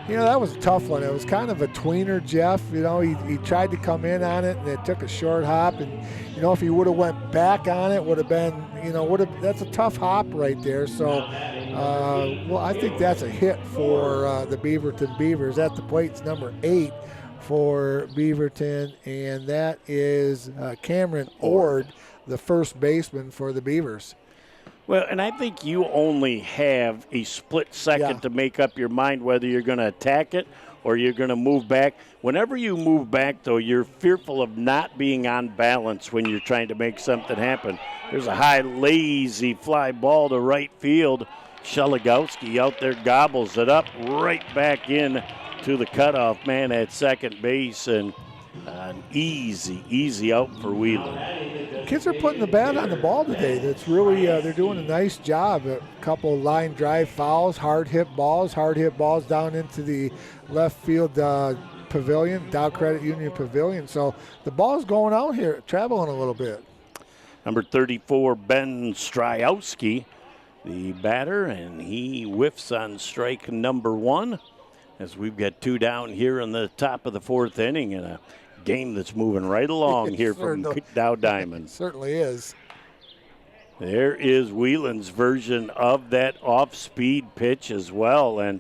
That was a tough one. It was kind of a tweener, Jeff. He tried to come in on it, and it took a short hop. And, if he would have went back on it, would have been, that's a tough hop right there. So, I think that's a hit for the Beaverton Beavers. At the plate's number 8 for Beaverton, and that is Cameron Ord, the first baseman for the Beavers. Well, and I think you only have a split second to make up your mind whether you're going to attack it or you're going to move back. Whenever you move back, though, you're fearful of not being on balance when you're trying to make something happen. There's a high, lazy fly ball to right field. Shelagowski out there gobbles it up right back in to the cutoff man at second base, and an easy out for Wheeler. Kids are putting the bat on the ball today. That's really, they're doing a nice job. A couple line drive fouls, hard hit balls down into the left field pavilion, Dow Credit Union Pavilion. So the ball's going out here, traveling a little bit. Number 34, Ben Stryowski, the batter, and he whiffs on strike number 1. As we've got 2 down here in the top of the 4th inning in a game that's moving right along here from Dow Diamond. Certainly is. There is Whelan's version of that off-speed pitch as well. And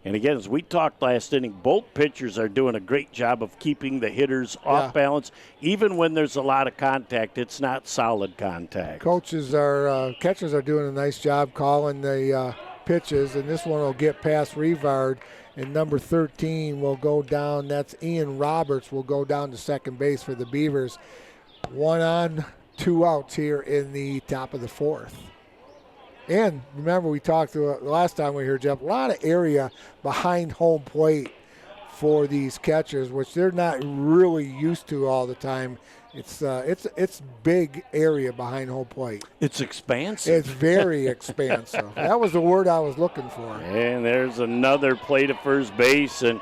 again, as we talked last inning, both pitchers are doing a great job of keeping the hitters off balance. Even when there's a lot of contact, it's not solid contact. Catchers are doing a nice job calling the pitches, and this one will get past Revard. And number 13 will go down. That's Ian Roberts will go down to second base for the Beavers. 1 on, 2 outs here in the top of the 4th. And remember, we talked the last time we were here, Jeff, a lot of area behind home plate for these catchers, which they're not really used to all the time It's big area behind home plate. It's expansive. It's very expansive. That was the word I was looking for. And there's another play to first base, and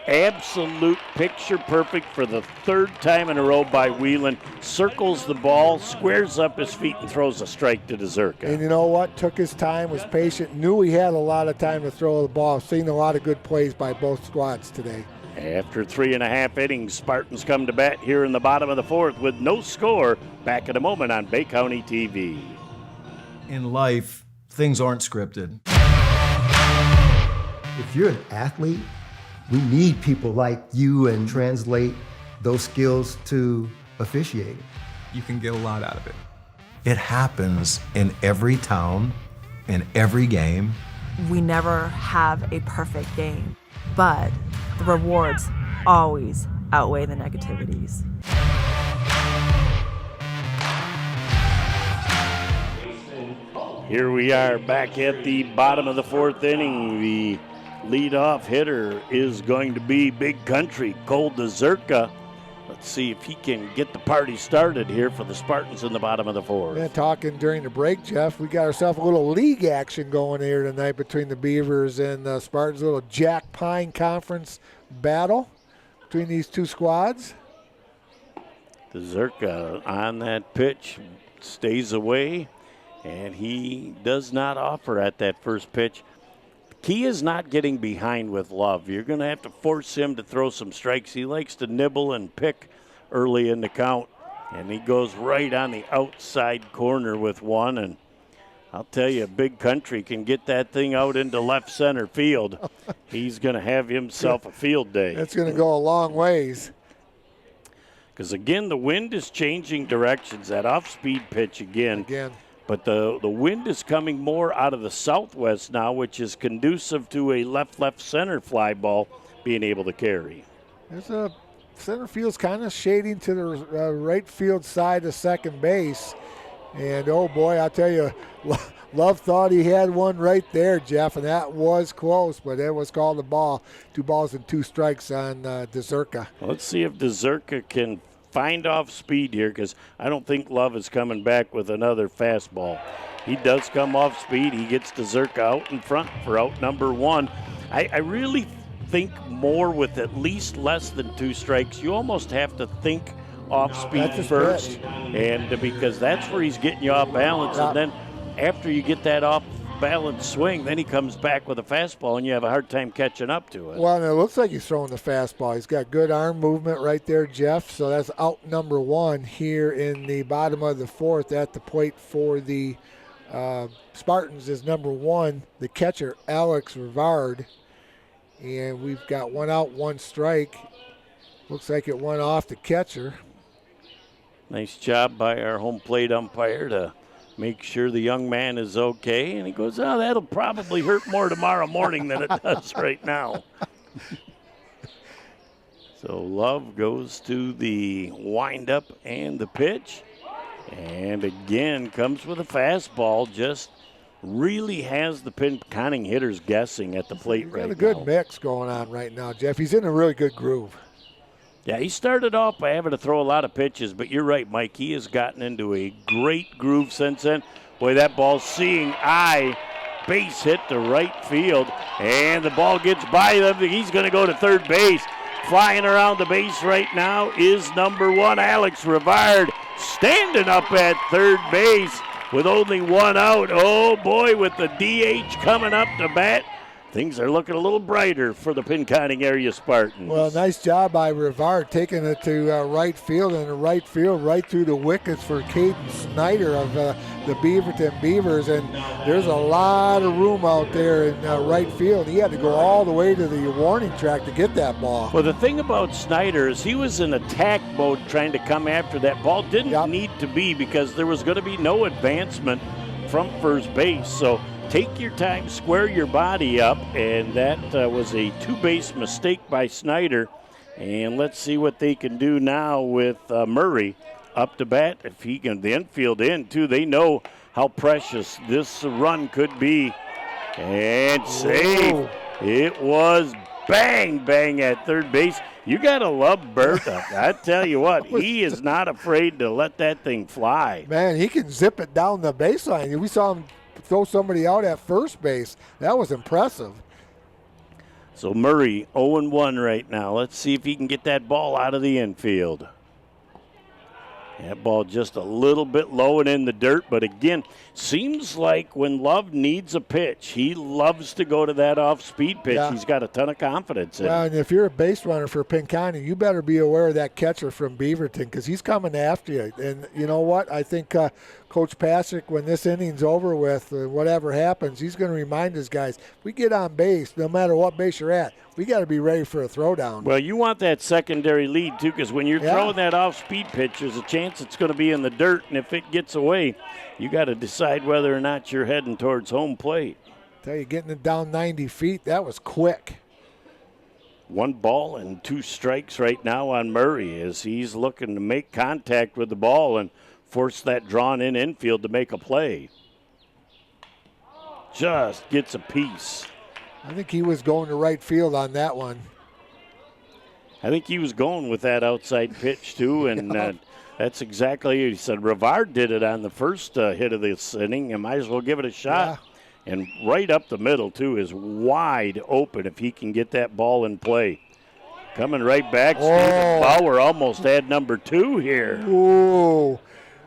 absolute picture perfect for the third time in a row by Whelan. Circles the ball, squares up his feet, and throws a strike to Dzurka. And you know what? Took his time, was patient, knew he had a lot of time to throw the ball. Seen a lot of good plays by both squads today. After 3.5 innings, Spartans come to bat here in the bottom of the fourth with no score. Back in a moment on Bay County TV. In life, things aren't scripted. If you're an athlete, we need people like you and translate those skills to officiating. You can get a lot out of it. It happens in every town, in every game. We never have a perfect game, but the rewards always outweigh the negativities. Here we are back at the bottom of the fourth inning. The leadoff hitter is going to be Big Country, Cole Dzurka. Let's see if he can get the party started here for the Spartans in the bottom of the fourth. Yeah, talking during the break, Jeff, we got ourselves a little league action going here tonight between the Beavers and the Spartans. A little Jack Pine Conference battle between these two squads. Dzurka on that pitch stays away, and he does not offer at that first pitch. Key is not getting behind with Love. You're going to have to force him to throw some strikes. He likes to nibble and pick early in the count, and he goes right on the outside corner with one. And I'll tell you, Big Country can get that thing out into left center field. He's going to have himself a field day. That's going to go a long ways. Because, again, the wind is changing directions. That off-speed pitch again. But the wind is coming more out of the southwest now, which is conducive to a left center fly ball being able to carry. There's a center field's kind of shading to the right field side of second base. And, oh, boy, I'll tell you, Love thought he had one right there, Jeff, and that was close, but it was called a ball. 2 balls and 2 strikes on Dzurka. Well, let's see if Dzurka can find off speed here, because I don't think Love is coming back with another fastball. He does come off speed. He gets Dzurka out in front for out number 1. I really think more with at least less than 2 strikes. You almost have to think off speed first, and because that's where he's getting you off balance. And then after you get that off balance swing, then he comes back with a fastball, and you have a hard time catching up to it. Well, and it looks like he's throwing the fastball. He's got good arm movement right there, Jeff. So that's out number 1 here in the bottom of the fourth. At the plate for the Spartans is number 1, the catcher, Alex Rivard. And we've got 1 out, 1 strike. Looks like it went off the catcher. Nice job by our home plate umpire to make sure the young man is okay. And he goes, oh, that'll probably hurt more tomorrow morning than it does right now. So Love goes to the windup and the pitch. And again, comes with a fastball. Just really has the Pinconning hitters guessing at the plate right now. He's got a good mix going on right now, Jeff. He's in a really good groove. Yeah, he started off by having to throw a lot of pitches, but you're right, Mike. He has gotten into a great groove since then. Boy, that ball's seeing eye. Base hit to right field, and the ball gets by them. He's going to go to third base. Flying around the base right now is number 1, Alex Rivard, standing up at third base with only 1 out. Oh, boy, with the DH coming up to bat. Things are looking a little brighter for the Pinconning area Spartans. Well, nice job by Rivard taking it to right field, and the right field right through the wickets for Caden Snyder of the Beaverton Beavers. And there's a lot of room out there in right field. He had to go all the way to the warning track to get that ball. Well, the thing about Snyder is he was in attack mode trying to come after that ball. Didn't need to be, because there was going to be no advancement from first base. So take your time, square your body up, and that was a 2-base mistake by Snyder. And let's see what they can do now with Murray up to bat. If he can, the infield in, too. They know how precious this run could be. And save. It was bang, bang at third base. You got to love Bertha. I tell you what, he is not afraid to let that thing fly. Man, he can zip it down the baseline. We saw him throw somebody out at first base. That was impressive. So Murray 0-1 right now. Let's see if he can get that ball out of the infield. That ball just a little bit low and in the dirt, but again, seems like when Love needs a pitch, he loves to go to that off-speed pitch. Yeah. He's got a ton of confidence in it. Well, and if you're a base runner for Pinconning, you better be aware of that catcher from Beaverton because he's coming after you. And you know what? I think Coach Patrick, when this inning's over with, whatever happens, he's going to remind his guys, we get on base, no matter what base you're at, we got to be ready for a throwdown. Well, you want that secondary lead, too, because when you're throwing that off-speed pitch, there's a chance it's going to be in the dirt, and if it gets away, you got to decide whether or not you're heading towards home plate. Tell you, getting it down 90 feet, that was quick. 1 ball and 2 strikes right now on Murray as he's looking to make contact with the ball and force that drawn-in infield to make a play. Just gets a piece. I think he was going to right field on that one. I think he was going with that outside pitch, too, and that's exactly what he said. Rivard did it on the first hit of this inning. You might as well give it a shot. Yeah. And right up the middle, too, is wide open if he can get that ball in play. Coming right back, Stephen Bauer almost had number 2 here. Ooh,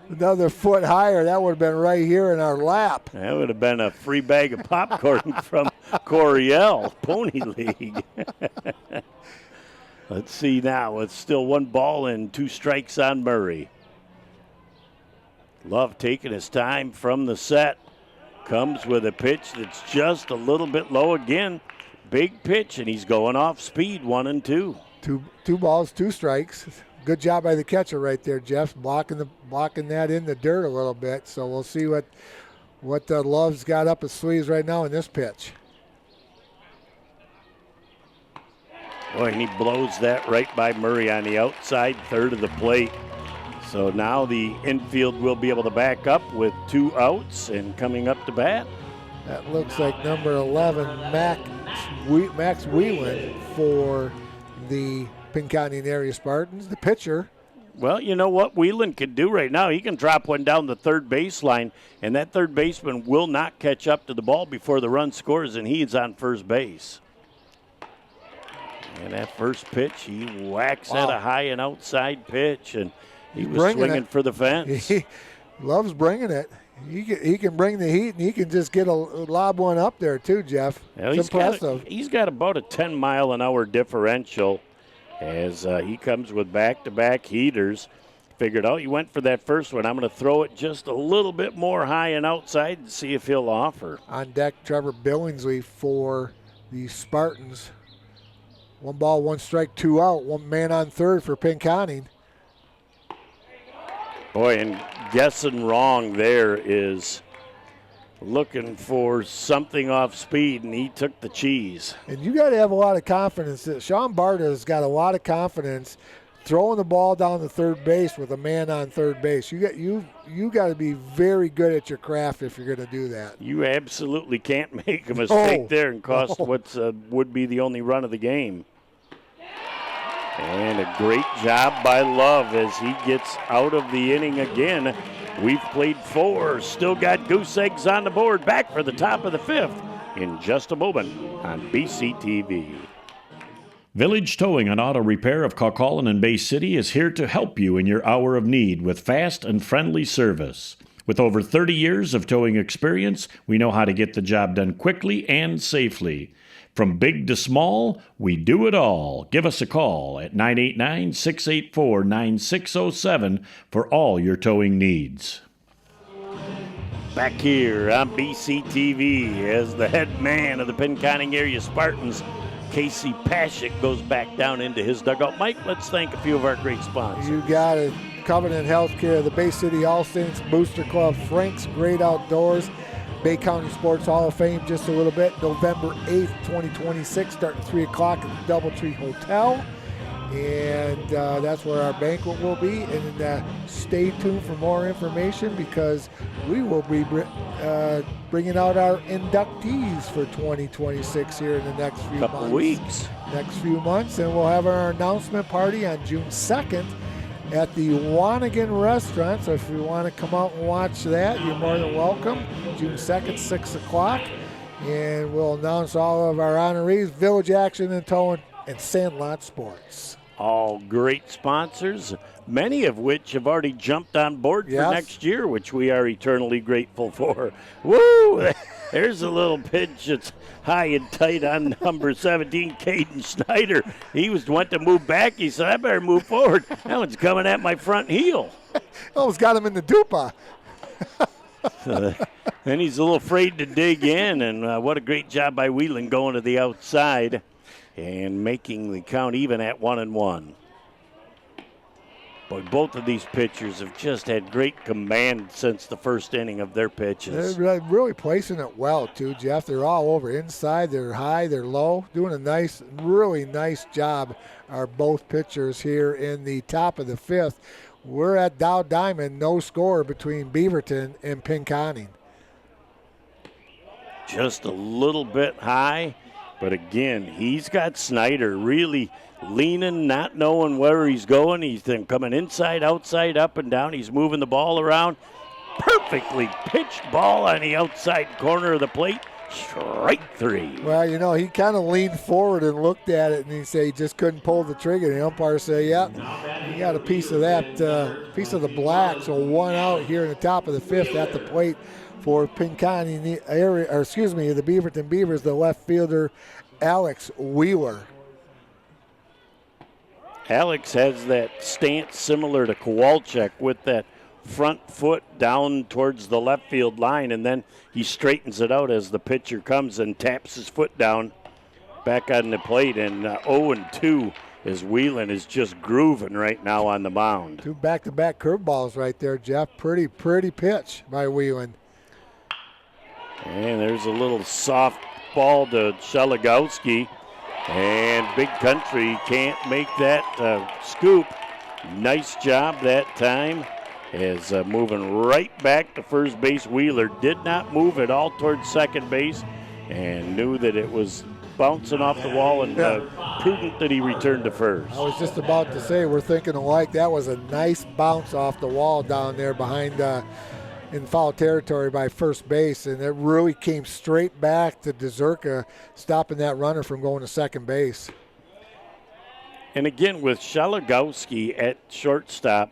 another foot higher. That would have been right here in our lap. That would have been a free bag of popcorn from Coryell, Pony League. Let's see now. It's still 1 ball and 2 strikes on Murray. Love taking his time from the set. Comes with a pitch that's just a little bit low again. Big pitch, and he's going off speed, 1-2. Two balls, 2 strikes. Good job by the catcher right there, Jeff, blocking that in the dirt a little bit. So we'll see what Love's got up his sleeves right now in this pitch. Boy, and he blows that right by Murray on the outside third of the plate. So now the infield will be able to back up with 2 outs and coming up to bat. That looks like number 11, Max Whelan for the Pinconning area Spartans, the pitcher. Well, you know what Whelan can do right now? He can drop one down the third baseline, and that third baseman will not catch up to the ball before the run scores, and he's on first base. And that first pitch, he whacks at a high and outside pitch, and he was swinging for the fence. He loves bringing it. He can bring the heat, and he can just get a lob one up there too, Jeff. Well, it's impressive. He's got about a 10-mile-an-hour differential as he comes with back-to-back heaters. Figured out he went for that first one. I'm going to throw it just a little bit more high and outside and see if he'll offer. On deck, Trevor Billingsley for the Spartans. 1 ball, 1 strike, 2 out. 1 man on third for Pinconning. Boy, and guessing wrong there is looking for something off speed, and he took the cheese. And you got to have a lot of confidence. Sean Barta's got a lot of confidence throwing the ball down the third base with a man on third base. You got to be very good at your craft if you're going to do that. You absolutely can't make a mistake there and cost what's would be the only run of the game. And a great job by Love as he gets out of the inning again. We've played 4, still got goose eggs on the board. Back for the top of the 5th in just a moment on BCTV. Village Towing and Auto Repair of Kaukaulin and Bay City is here to help you in your hour of need with fast and friendly service. With over 30 years of towing experience, we know how to get the job done quickly and safely. From big to small, we do it all. Give us a call at 989-684-9607 for all your towing needs. Back here on BCTV as the head man of the Pinconning area Spartans, Casey Paschik, goes back down into his dugout. Mike, let's thank a few of our great sponsors. You got it. Covenant Healthcare, the Bay City All Saints Booster Club, Frank's Great Outdoors, Bay County Sports Hall of Fame just a little bit. November 8th, 2026, starting 3 o'clock at the Doubletree Hotel. and that's where our banquet will be. And stay tuned for more information because we will be bringing out our inductees for 2026 here in the next few next few months, and we'll have our announcement party on June 2nd at the Wanigan Restaurant. So if you want to come out and watch that, you're more than welcome. June 2nd, 6 o'clock. And we'll announce all of our honorees, Village Action and Towing, and Sandlot Sports. All great sponsors, many of which have already jumped on board for next year, which we are eternally grateful for. Woo! There's a little pitch that's high and tight on number 17, Caden Schneider. He went to move back. He said, I better move forward. That one's coming at my front heel. Almost got him in the dupa. And he's a little afraid to dig in, and what a great job by Whelan going to the outside and making the count even at 1-1. Boy, both of these pitchers have just had great command since the first inning of their pitches. They're really placing it well, too, Jeff. They're all over inside. They're high. They're low. Doing a really nice job are both pitchers here in the top of the fifth. We're at Dow Diamond, no score between Beaverton and Pinconning. Just a little bit high, but again, he's got Snyder really leaning, not knowing where he's going. He's then coming inside, outside, up and down. He's moving the ball around. Perfectly pitched ball on the outside corner of the plate. Strike three. Well, he kind of leaned forward and looked at it, and he said he just couldn't pull the trigger. And the umpire said, yeah, you got a piece of that, piece of the black. So 1 out here in the top of the fifth at the plate for Pinconning area, or excuse me, the Beaverton Beavers, the left fielder, Alex Wheeler. Alex has that stance similar to Kowalczyk with that front foot down towards the left field line, and then he straightens it out as the pitcher comes and taps his foot down back on the plate. And 0-2 as Whelan is just grooving right now on the mound. 2 back-to-back curveballs right there, Jeff. Pretty pitch by Whelan. And there's a little soft ball to Shelagowski, and Big Country can't make that scoop. Nice job that time. Is moving right back to first base. Wheeler did not move at all towards second base and knew that it was bouncing off the wall, and prudent that he returned to first. I was just about to say, we're thinking alike. That was a nice bounce off the wall down there behind in foul territory by first base, and it really came straight back to Dzurka, stopping that runner from going to second base. And again, with Shelagowski at shortstop,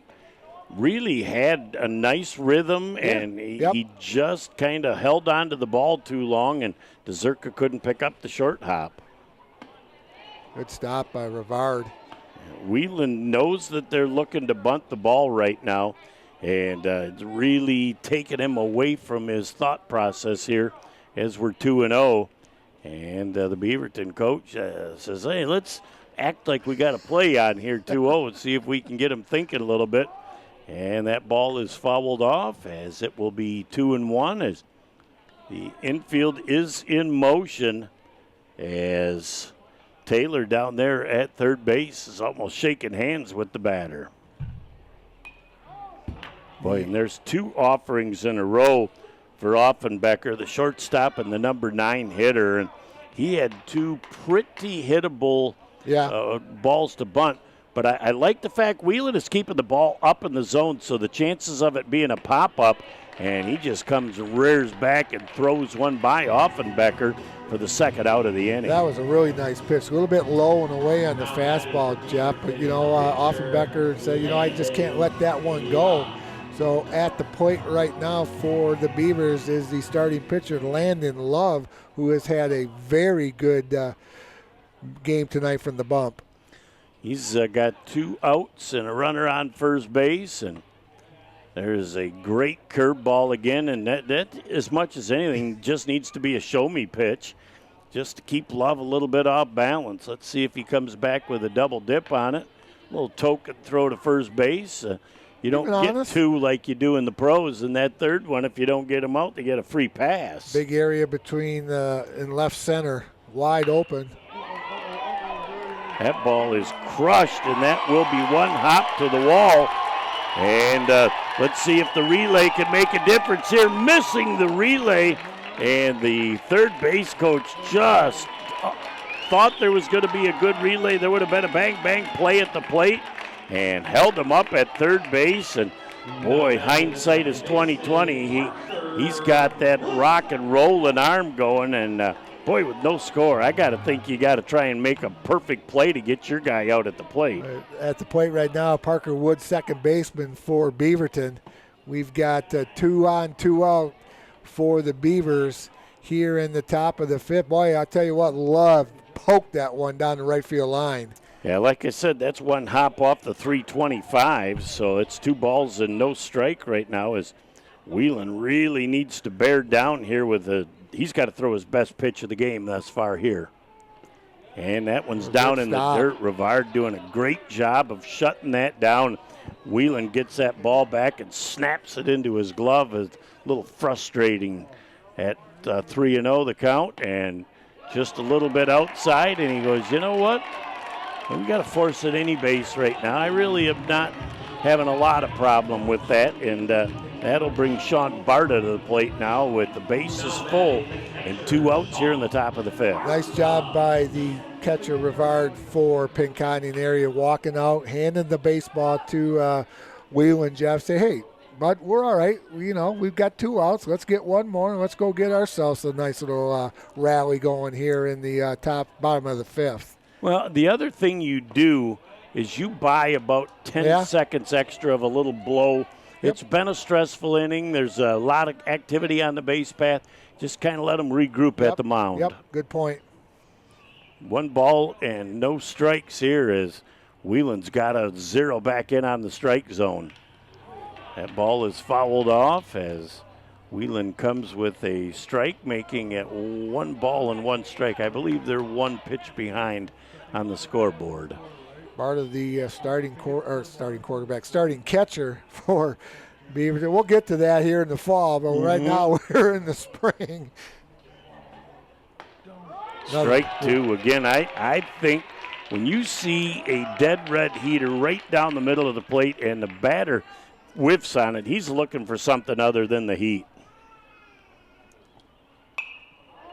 really had a nice rhythm, and he just kind of held on to the ball too long, and Dzurka couldn't pick up the short hop. Good stop by Rivard. Whelan knows that they're looking to bunt the ball right now, and it's really taken him away from his thought process here as we're 2-0. And the Beaverton coach says, hey, let's act like we got a play on here 2-0 and see if we can get him thinking a little bit. And that ball is fouled off, as it will be 2-1 as the infield is in motion, as Taylor down there at third base is almost shaking hands with the batter. Boy, and there's 2 offerings in a row for Offenbecker, the shortstop and the number 9 hitter. And he had 2 pretty hittable balls to bunt. But I like the fact Whelan is keeping the ball up in the zone, so the chances of it being a pop-up, and he just comes and rears back and throws one by Offenbecker for the second out of the inning. That was a really nice pitch. A little bit low and away on the fastball, Jeff, but, Offenbecker said, I just can't let that one go. So at the plate right now for the Beavers is the starting pitcher, Landon Love, who has had a very good game tonight from the bump. He's got 2 outs and a runner on first base, and there's a great curveball again, and that as much as anything just needs to be a show-me pitch just to keep Love a little bit off balance. Let's see if he comes back with a double dip on it. A little token throw to first base. You don't get 2 like you do in the pros, and that third one, if you don't get them out, they get a free pass. Big area between in left center, wide open. That ball is crushed, and that will be one hop to the wall. And let's see if the relay can make a difference here. Missing the relay, and the third base coach just thought there was going to be a good relay. There would have been a bang-bang play at the plate, and held him up at third base. And boy, hindsight is 20/20. He's got that rock and rolling arm going, and boy, with no score, I got to think you got to try and make a perfect play to get your guy out at the plate. At the plate right now, Parker Wood, second baseman for Beaverton. We've got 2 on, 2 out for the Beavers here in the top of the fifth. Boy, I'll tell you what, Love poked that one down the right field line. Yeah, like I said, that's one hop off the 325, so it's 2 balls and no strike right now as Whelan really needs to bear down here with he's got to throw his best pitch of the game thus far here. And that one's down in the dirt. Rivard doing a great job of shutting that down. Whelan gets that ball back and snaps it into his glove. It's a little frustrating at 3-0 the count, and just a little bit outside, and he goes, you know what? We got to force it any base right now. I really am not having a lot of problem with that, and that'll bring Sean Barta to the plate now with the bases full and 2 outs here in the top of the fifth. Nice job by the catcher Rivard for Pinconning area, walking out, handing the baseball to Whelan. Jeff say, hey, but we're all right. We've got 2 outs. Let's get one more, and let's go get ourselves a nice little rally going here in the bottom of the fifth. Well, the other thing you do is you buy about 10 seconds extra of a little blow. Yep. It's been a stressful inning. There's a lot of activity on the base path. Just kind of let them regroup at the mound. Yep, good point. 1 ball and no strikes here as Whelan's got a 0 back in on the strike zone. That ball is fouled off as Whelan comes with a strike, making it 1 ball and 1 strike. I believe they're 1 pitch behind on the scoreboard. Part of the starting catcher for Beaverton. We'll get to that here in the fall, but right now we're in the spring. Strike 2 again. I think when you see a dead red heater right down the middle of the plate and the batter whiffs on it, he's looking for something other than the heat.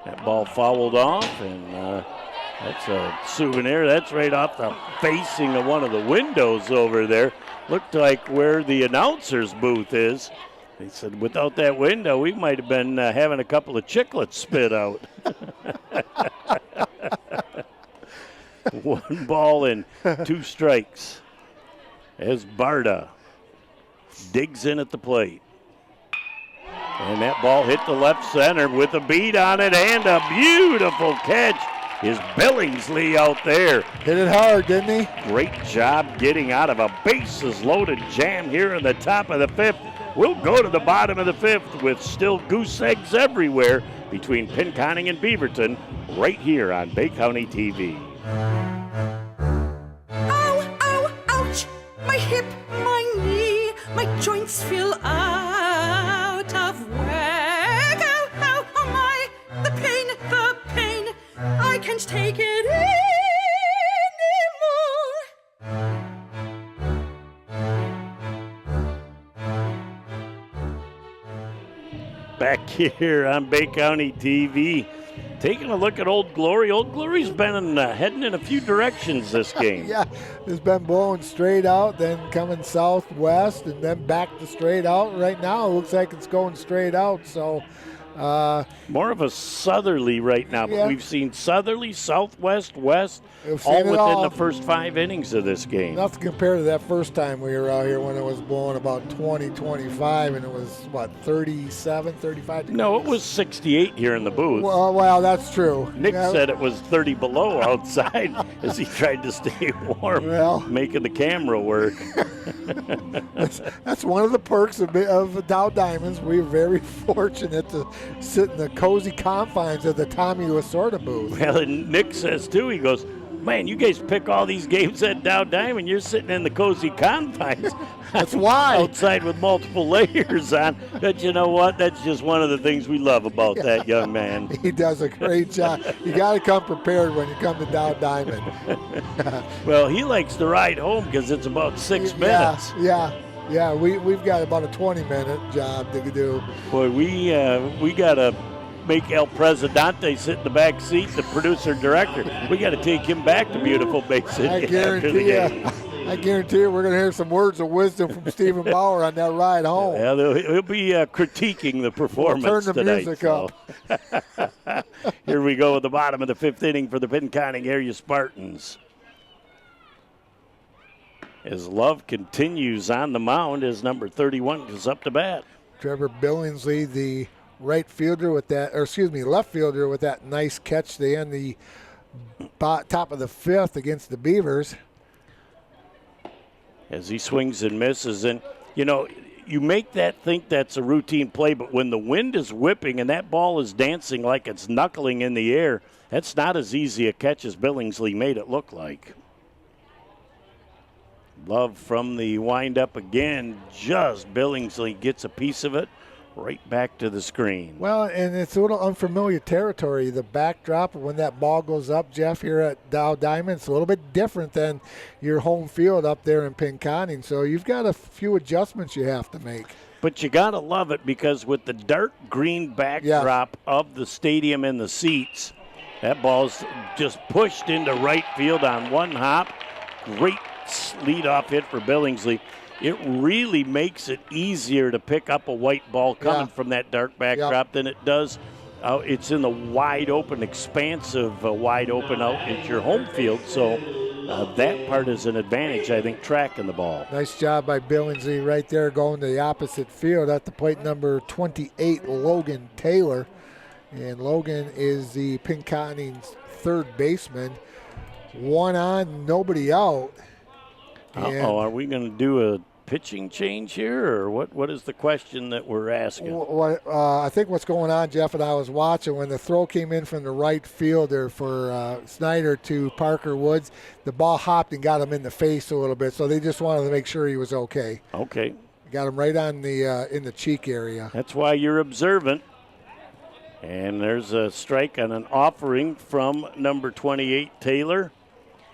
That ball fouled off, and that's a souvenir. That's right off the facing of one of the windows over there. Looked like where the announcer's booth is. They said without that window, we might have been having a couple of chiclets spit out. 1 ball and 2 strikes as Barta digs in at the plate. And that ball hit the left center with a beat on it and a beautiful catch is Billingsley out there. Hit it hard, didn't he? Great job getting out of a bases-loaded jam here in the top of the fifth. We'll go to the bottom of the fifth with still goose eggs everywhere between Pinconning and Beaverton right here on Bay County TV. Ow, ow, ouch! My hip, my knee, my joints feel out of whack. Ow, ow, oh my! The pain, I can't take it anymore. Back here on Bay County TV, taking a look at Old Glory. Old Glory's been heading in a few directions this game. Yeah, it's been blowing straight out, then coming southwest, and then back to straight out. Right now, it looks like it's going straight out, so... more of a southerly right now, but we've seen southerly, southwest, west, all within the first 5 innings of this game. Nothing compared to that first time we were out here when it was blowing about 20, 25, and it was, 37, 35 degrees? No, it was 68 here in the booth. Well, that's true. Nick said it was 30 below outside as he tried to stay warm, making the camera work. That's one of the perks of Dow Diamonds. We're very fortunate to sit in the cozy confines of the Tommy Lasorda booth. Well, and Nick says, too, he goes, Man, you guys pick all these games at Dow Diamond. You're sitting in the cozy confines. That's why. Outside with multiple layers on. But you know what? That's just one of the things we love about that young man. He does a great job. You got to come prepared when you come to Dow Diamond. Well, he likes to ride home because it's about 6 minutes. Yeah, we've got about a 20-minute job to do. Boy, we got to make El Presidente sit in the back seat, the producer-director. We got to take him back to beautiful Bay City. I guarantee you we're going to hear some words of wisdom from Stephen Bauer on that ride home. Yeah, he'll be critiquing the performance tonight. Turn the music up. Here we go at the bottom of the 5th inning for the Pinconning area Spartans. As Love continues on the mound as number 31 goes up to bat. Trevor Billingsley, the left fielder with that nice catch to end the top of the 5th against the Beavers. As he swings and misses, and you make that think that's a routine play, but when the wind is whipping and that ball is dancing like it's knuckling in the air, that's not as easy a catch as Billingsley made it look like. Love from the windup again, just Billingsley gets a piece of it. Right back to the screen. Well, and it's a little unfamiliar territory. The backdrop when that ball goes up, Jeff, here at Dow Diamond, it's a little bit different than your home field up there in Pinconning. So you've got a few adjustments you have to make. But you got to love it because with the dark green backdrop of the stadium and the seats, that ball's just pushed into right field on one hop. Great leadoff hit for Billingsley. It really makes it easier to pick up a white ball coming from that dark backdrop than it does. It's in the wide open, expansive, wide open out at your home field. So that part is an advantage, I think, tracking the ball. Nice job by Billingsley right there going to the opposite field at the plate number 28, Logan Taylor. And Logan is the Pinconning's third baseman. One on, nobody out. Are we going to do a pitching change here, or what is the question that we're asking? I think what's going on, Jeff, and I was watching when the throw came in from the right fielder for Snyder to Parker Woods, the ball hopped and got him in the face a little bit, so they just wanted to make sure he was okay. Okay. Got him right on the in the cheek area. That's why you're observant. And there's a strike on an offering from number 28, Taylor.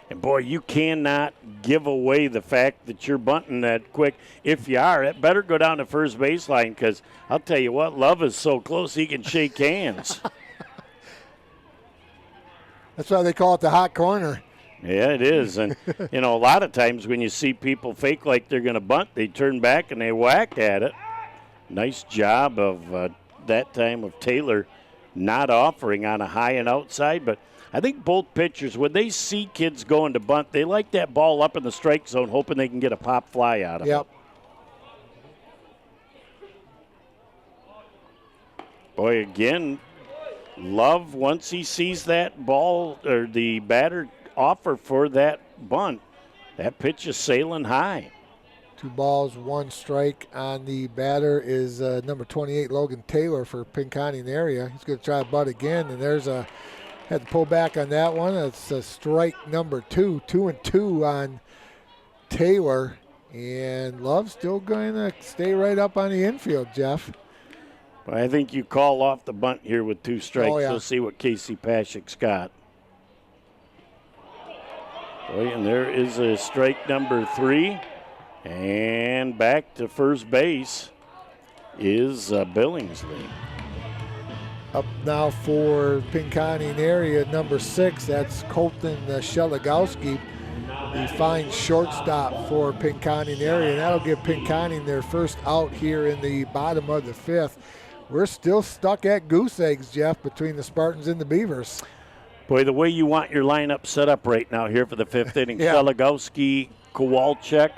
And, boy, you cannot give away the fact that you're bunting that quick. If you are, it better go down to first baseline because I'll tell you what, Love is so close he can shake hands. That's why they call it the hot corner. Yeah, it is. And, a lot of times when you see people fake like they're going to bunt, they turn back and they whack at it. Nice job of that time of Taylor not offering on a high and outside, but I think both pitchers, when they see kids going to bunt, they like that ball up in the strike zone, hoping they can get a pop fly out of it. Boy, again, Love, once he sees that ball or the batter offer for that bunt, that pitch is sailing high. 2 balls, 1 strike on the batter is number 28, Logan Taylor for Pinconning area. He's going to try butt again, and there's a had to pull back on that one. That's strike number 2, 2-2 on Taylor. And Love's still going to stay right up on the infield, Jeff. Well, I think you call off the bunt here with 2 strikes. We'll see what Casey Pashik's got. Boy, and there is a strike number 3. And back to first base is Billingsley. Up now for Pinconning area, number 6. That's Colton Shelagowski, the fine shortstop for Pinconning area. And that'll give Pinconning their first out here in the bottom of the 5th. We're still stuck at goose eggs, Jeff, between the Spartans and the Beavers. Boy, the way you want your lineup set up right now here for the 5th inning, Shelagowski, Kowalczyk,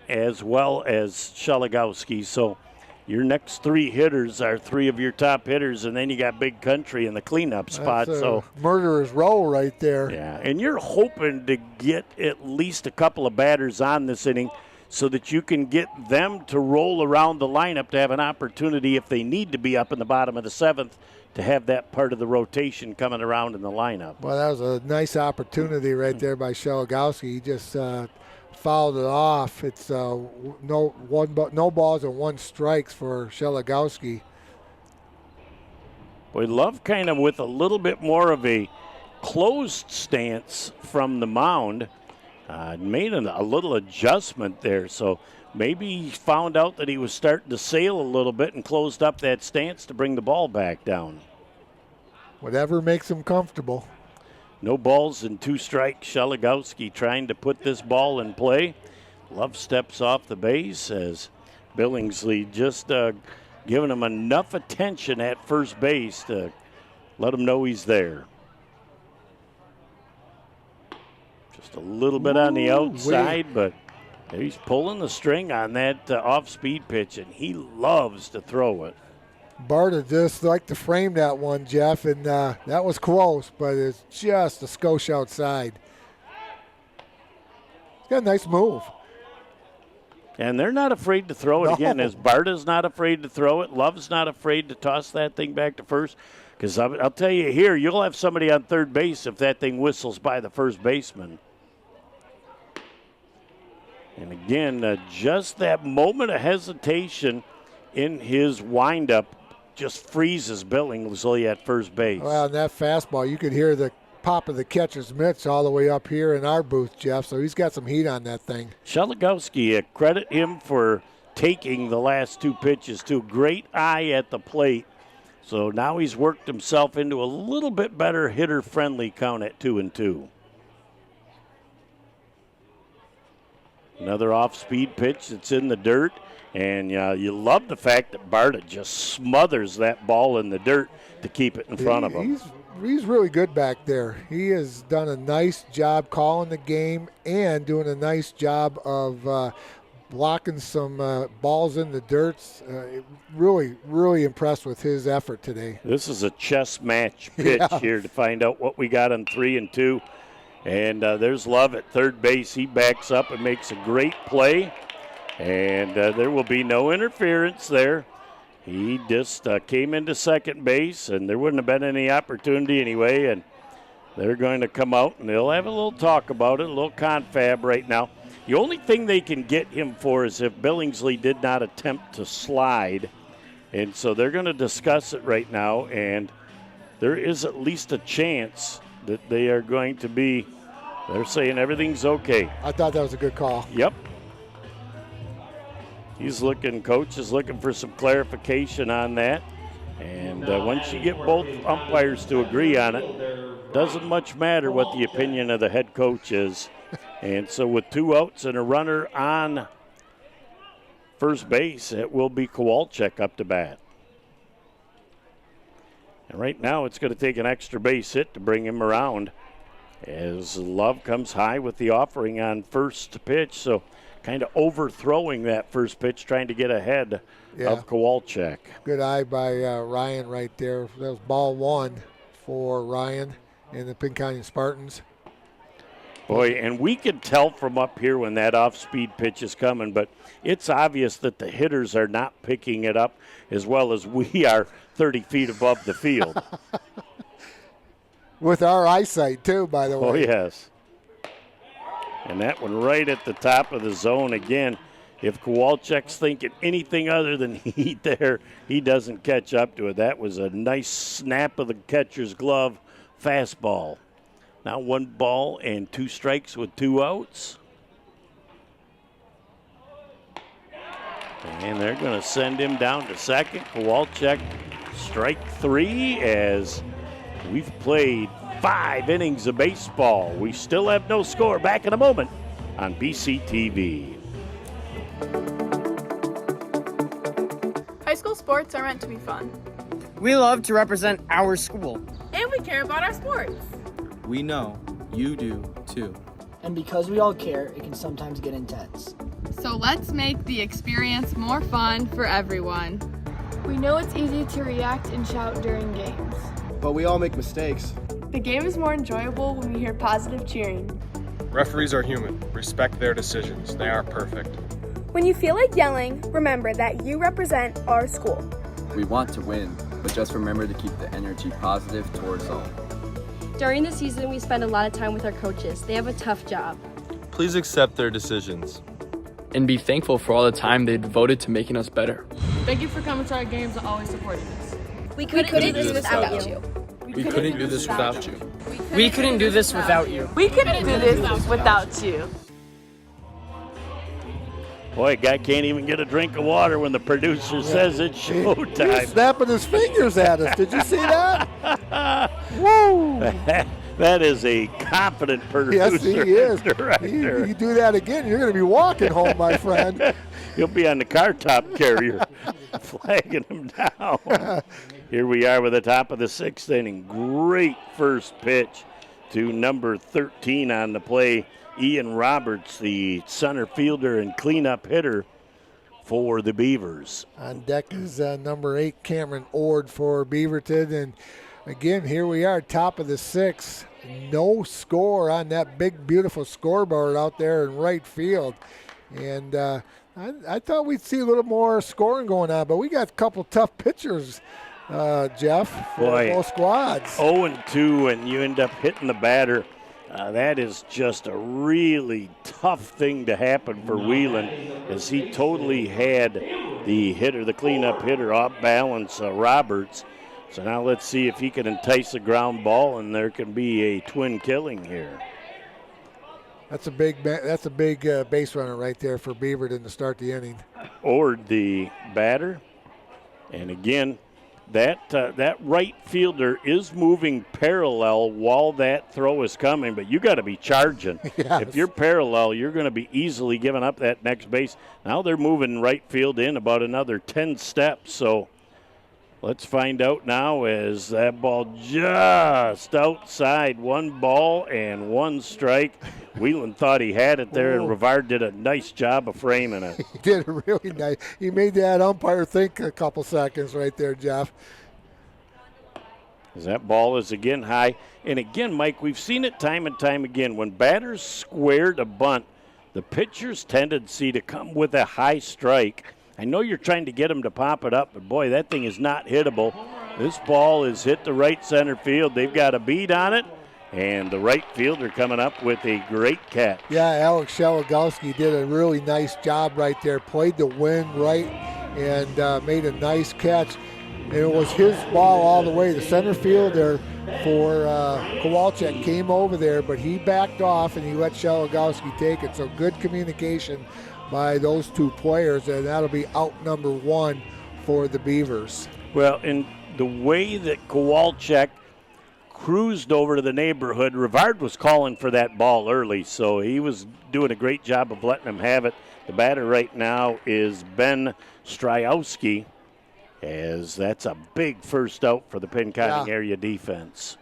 as well as Shelagowski. So your next 3 hitters are 3 of your top hitters, and then you got Big Country in the cleanup spot. So murderer's row right there. Yeah, and you're hoping to get at least a couple of batters on this inning so that you can get them to roll around the lineup to have an opportunity, if they need to be up in the bottom of the 7th, to have that part of the rotation coming around in the lineup. Well, that was a nice opportunity right there by Shelagowski. He just fouled it off. It's no balls and 1 strikes for Shelagowski. We love kind of with a little bit more of a closed stance from the mound. Made a little adjustment there, so maybe he found out that he was starting to sail a little bit and closed up that stance to bring the ball back down. Whatever makes him comfortable. No balls and 2 strikes. Shelagowski trying to put this ball in play. Love steps off the base as Billingsley just giving him enough attention at first base to let him know he's there. Just a little bit on the outside, but he's pulling the string on that off-speed pitch, and he loves to throw it. Barta just liked to frame that one, Jeff, and that was close, but it's just a skosh outside. Got a nice move. And they're not afraid to throw it again, as Barta's not afraid to throw it. Love's not afraid to toss that thing back to first. Because I'll tell you here, you'll have somebody on third base if that thing whistles by the first baseman. And again, just that moment of hesitation in his windup just freezes Billingsley at first base. Well, and that fastball, you could hear the pop of the catcher's mitts all the way up here in our booth, Jeff, so he's got some heat on that thing. Shelagowski, credit him for taking the last 2 pitches, too. Great eye at the plate. So now he's worked himself into a little bit better hitter-friendly count at 2-2. Another off-speed pitch that's in the dirt. And you love the fact that Barta just smothers that ball in the dirt to keep it in front of him. He's really good back there. He has done a nice job calling the game and doing a nice job of blocking some balls in the dirt. Really, really impressed with his effort today. This is a chess match pitch here to find out what we got on 3-2. And there's Love at third base. He backs up and makes a great play. And there will be no interference there. He just came into second base, and there wouldn't have been any opportunity anyway. And they're going to come out, and they'll have a little talk about it, a little confab right now. The only thing they can get him for is if Billingsley did not attempt to slide. And so they're going to discuss it right now, and there is at least a chance that they are going to be, they're saying everything's okay. I thought that was a good call. Yep. Coach is looking for some clarification on that. And once you get both umpires to agree on it, doesn't much matter what the opinion of the head coach is. And so with 2 outs and a runner on first base, it will be Kowalczyk up to bat. And right now it's going to take an extra base hit to bring him around as Love comes high with the offering on first pitch. So kind of overthrowing that first pitch, trying to get ahead of Kowalczyk. Good eye by Ryan right there. That was ball 1 for Ryan and the Pinconning Spartans. Boy, and we can tell from up here when that off-speed pitch is coming, but it's obvious that the hitters are not picking it up as well as we are 30 feet above the field. With our eyesight, too, by the way. Oh, yes. And that one right at the top of the zone again. If Kowalczyk's thinking anything other than heat there, he doesn't catch up to it. That was a nice snap of the catcher's glove fastball. Now 1 ball and 2 strikes with 2 outs. And they're going to send him down to second. Kowalczyk, strike 3 as we've played 5 innings of baseball. We still have no score. Back in a moment on BCTV. High school sports are meant to be fun. We love to represent our school. And we care about our sports. We know you do too. And because we all care, it can sometimes get intense. So let's make the experience more fun for everyone. We know it's easy to react and shout during games. But we all make mistakes. The game is more enjoyable when we hear positive cheering. Referees are human. Respect their decisions. They aren't perfect. When you feel like yelling, remember that you represent our school. We want to win, but just remember to keep the energy positive towards all. During the season, we spend a lot of time with our coaches. They have a tough job. Please accept their decisions. And be thankful for all the time they devoted to making us better. Thank you for coming to our games and always supporting us. We couldn't do this without you. We couldn't do this without you. We couldn't do this without you. We couldn't do this without you. Boy, guy can't even get a drink of water when the producer says it's showtime. He's snapping his fingers at us. Did you see that? Woo! That is a confident producer. Yes, he is. Director. You do that again, you're going to be walking home, my friend. He'll be on the car top carrier, flagging him down. Here we are with the top of the 6th inning. Great first pitch to number 13 on the play. Ian Roberts, the center fielder and cleanup hitter for the Beavers. On deck is number 8, Cameron Ord for Beaverton. And again, here we are, top of the 6th. No score on that big, beautiful scoreboard out there in right field. And I thought we'd see a little more scoring going on, but we got a couple tough pitchers, Jeff, for both squads. 0-2, and you end up hitting the batter. That is just a really tough thing to happen for Whelan, as he totally had the hitter, the cleanup hitter, off balance, Roberts. So now let's see if he can entice a ground ball, and there can be a twin killing here. That's a big base runner right there for Beaverton to start the inning. Ord, the batter, and again, that right fielder is moving parallel while that throw is coming, but you got to be charging. Yes. If you're parallel, you're going to be easily giving up that next base. Now they're moving right field in about another 10 steps, so let's find out now as that ball just outside. 1 ball and 1 strike. Whelan thought he had it there, and Rivard did a nice job of framing it. He did really nice. He made that umpire think a couple seconds right there, Jeff. As that ball is again high. And again, Mike, we've seen it time and time again. When batters square to bunt, the pitcher's tendency to come with a high strike. I know you're trying to get him to pop it up, but boy, that thing is not hittable. This ball is hit to right center field. They've got a beat on it, and the right fielder coming up with a great catch. Yeah, Alex Shalagowski did a really nice job right there. Played the wind right and made a nice catch. And it was his ball all the way. The center fielder for Kowalczyk came over there, but he backed off and he let Shalagowski take it. So good communication by those 2 players, and that'll be out number 1 for the Beavers. Well, in the way that Kowalczyk cruised over to the neighborhood, Rivard was calling for that ball early, so he was doing a great job of letting him have it. The batter right now is Ben Stryowski, as that's a big first out for the Pinconning area defense.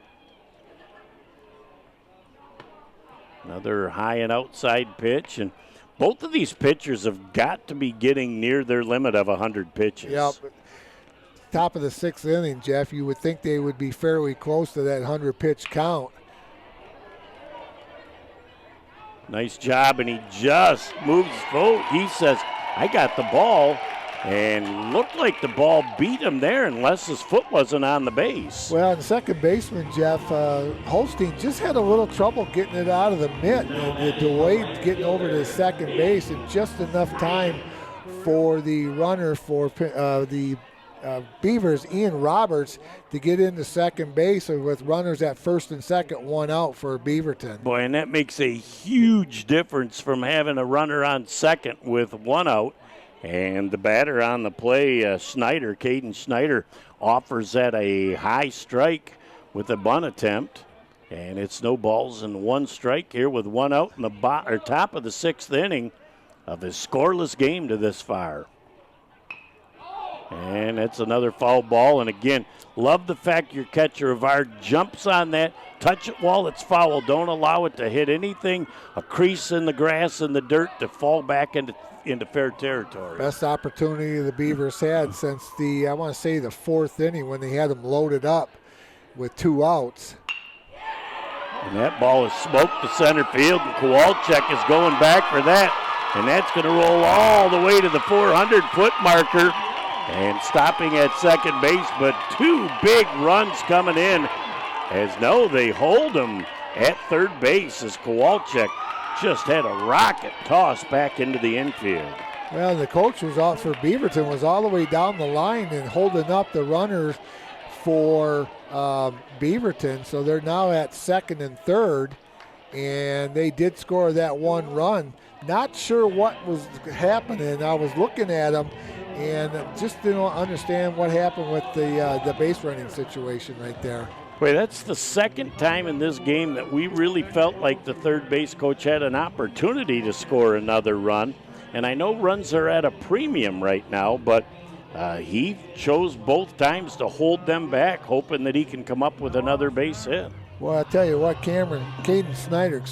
Another high and outside pitch, and both of these pitchers have got to be getting near their limit of 100 pitches. Yep. Top of the 6th inning, Jeff, you would think they would be fairly close to that 100-pitch count. Nice job, and he just moves forward. He says, I got the ball, and looked like the ball beat him there unless his foot wasn't on the base. Well, the second baseman, Jeff, Holstein just had a little trouble getting it out of the mitt, and it delayed getting over to the second base, and just enough time for the runner for the Beavers, Ian Roberts, to get into second base with runners at first and second, 1 out for Beaverton. Boy, and that makes a huge difference from having a runner on second with 1 out. And the batter on the play, Caden Snyder, offers that a high strike with a bunt attempt. And it's no balls and 1 strike here with 1 out in the top of the 6th inning of his scoreless game to this far. And it's another foul ball. And again, love the fact your catcher, Rivard, jumps on that. Touch it while it's foul. Don't allow it to hit anything, a crease in the grass and the dirt, to fall back into fair territory. Best opportunity the Beavers had since the 4th inning when they had them loaded up with 2 outs. And that ball is smoked to center field, and Kowalczyk is going back for that. And that's going to roll all the way to the 400-foot marker. And stopping at second base, but two big runs coming in. As no, they hold him at third base as Kowalczyk just had a rocket toss back into the infield. Well, the coach was out for Beaverton, was all the way down the line and holding up the runners for Beaverton. So they're now at second and third, and they did score that one run. Not sure what was happening. I was looking at them and just didn't understand what happened with the base running situation right there. Wait, that's the second time in this game that we really felt like the third base coach had an opportunity to score another run. And I know runs are at a premium right now, but he chose both times to hold them back, hoping that he can come up with another base hit. Well, I tell you what, Caden Snyder,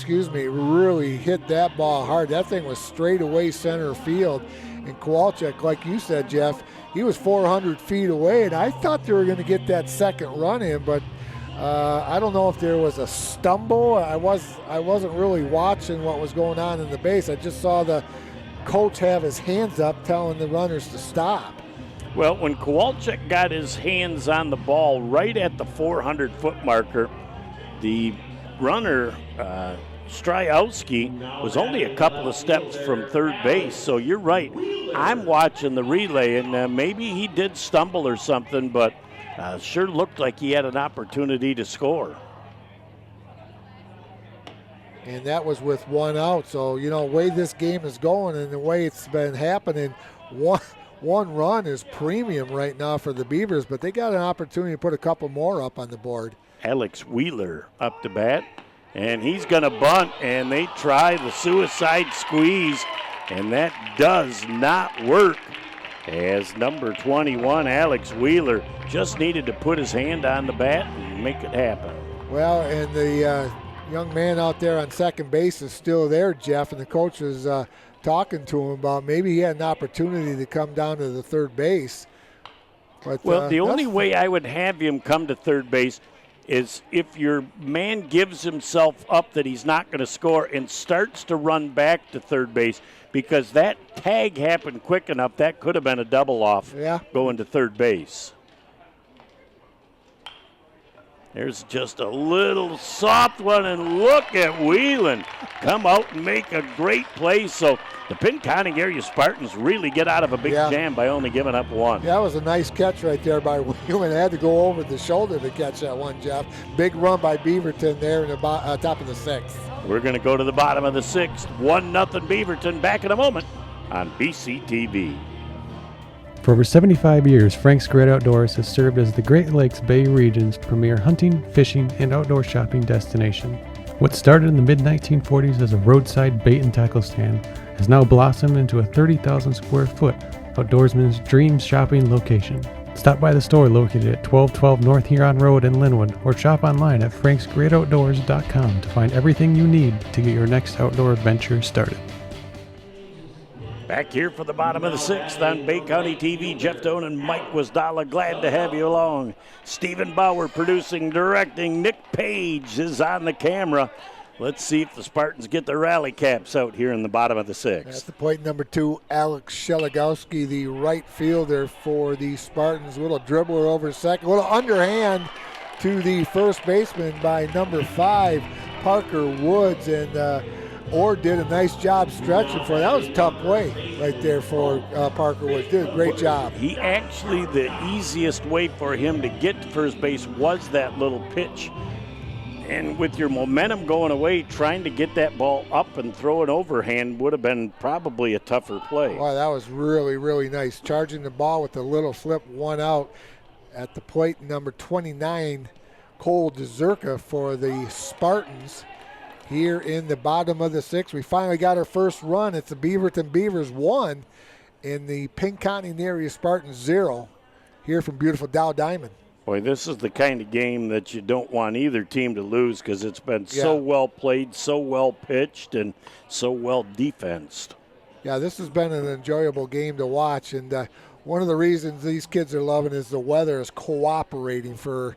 really hit that ball hard. That thing was straight away center field. And Kowalczyk, like you said, Jeff, he was 400 feet away, and I thought they were going to get that second run in, but I don't know if there was a stumble. I wasn't really watching what was going on in the base. I just saw the coach have his hands up telling the runners to stop. Well, when Kowalczyk got his hands on the ball right at the 400-foot marker, the runner, Stryowski, was only a couple of steps from third base. So you're right. I'm watching the relay, and maybe he did stumble or something, but sure looked like he had an opportunity to score. And that was with one out. So, the way this game is going and the way it's been happening, one run is premium right now for the Beavers, but they got an opportunity to put a couple more up on the board. Alex Wheeler up to bat, and he's going to bunt, and they try the suicide squeeze, and that does not work. As number 21, Alex Wheeler, just needed to put his hand on the bat and make it happen. Well, and the young man out there on second base is still there, Jeff, and the coach is talking to him about maybe he had an opportunity to come down to the third base. But, well, the only way I would have him come to third base is if your man gives himself up that he's not going to score and starts to run back to third base, because that tag happened quick enough. That could have been a double off going to third base. There's just a little soft one, and look at Whelan come out and make a great play. So the Pinconning area Spartans really get out of a big jam by only giving up one. Yeah, that was a nice catch right there by Whelan. Had to go over the shoulder to catch that one, Jeff. Big run by Beaverton there in the top of the sixth. We're going to go to the bottom of the sixth. 1-0 Beaverton. Back in a moment on BCTV. For over 75 years, Frank's Great Outdoors has served as the Great Lakes Bay region's premier hunting, fishing, and outdoor shopping destination. What started in the mid-1940s as a roadside bait and tackle stand has now blossomed into a 30,000 square foot outdoorsman's dream shopping location. Stop by the store located at 1212 North Huron Road in Linwood, or shop online at franksgreatoutdoors.com to find everything you need to get your next outdoor adventure started. Back here for the bottom of the sixth on Bay County TV, Jeff Doan and Mike Wasdala, glad to have you along. Stephen Bauer producing, directing. Nick Page is on the camera. Let's see if the Spartans get their rally caps out here in the bottom of the sixth. That's the point number 2, Alex Sheligowski, the right fielder for the Spartans. A little dribbler over second, a little underhand to the first baseman by number 5, Parker Woods, and Orr did a nice job stretching for it. That was a tough play right there for Parker Woods. Did a great job. He actually, the easiest way for him to get to first base was that little pitch. And with your momentum going away, trying to get that ball up and throw an overhand would have been probably a tougher play. Wow, that was really, really nice. Charging the ball with a little flip, 1 out at the plate, number 29, Cole DeZerka for the Spartans. Here in the bottom of the sixth, we finally got our first run. It's the Beaverton Beavers 1 in the Pinconning area Spartans 0 here from beautiful Dow Diamond. Boy, this is the kind of game that you don't want either team to lose because it's been so well played, so well pitched, and so well defensed. Yeah, this has been an enjoyable game to watch, and one of the reasons these kids are loving is the weather is cooperating for.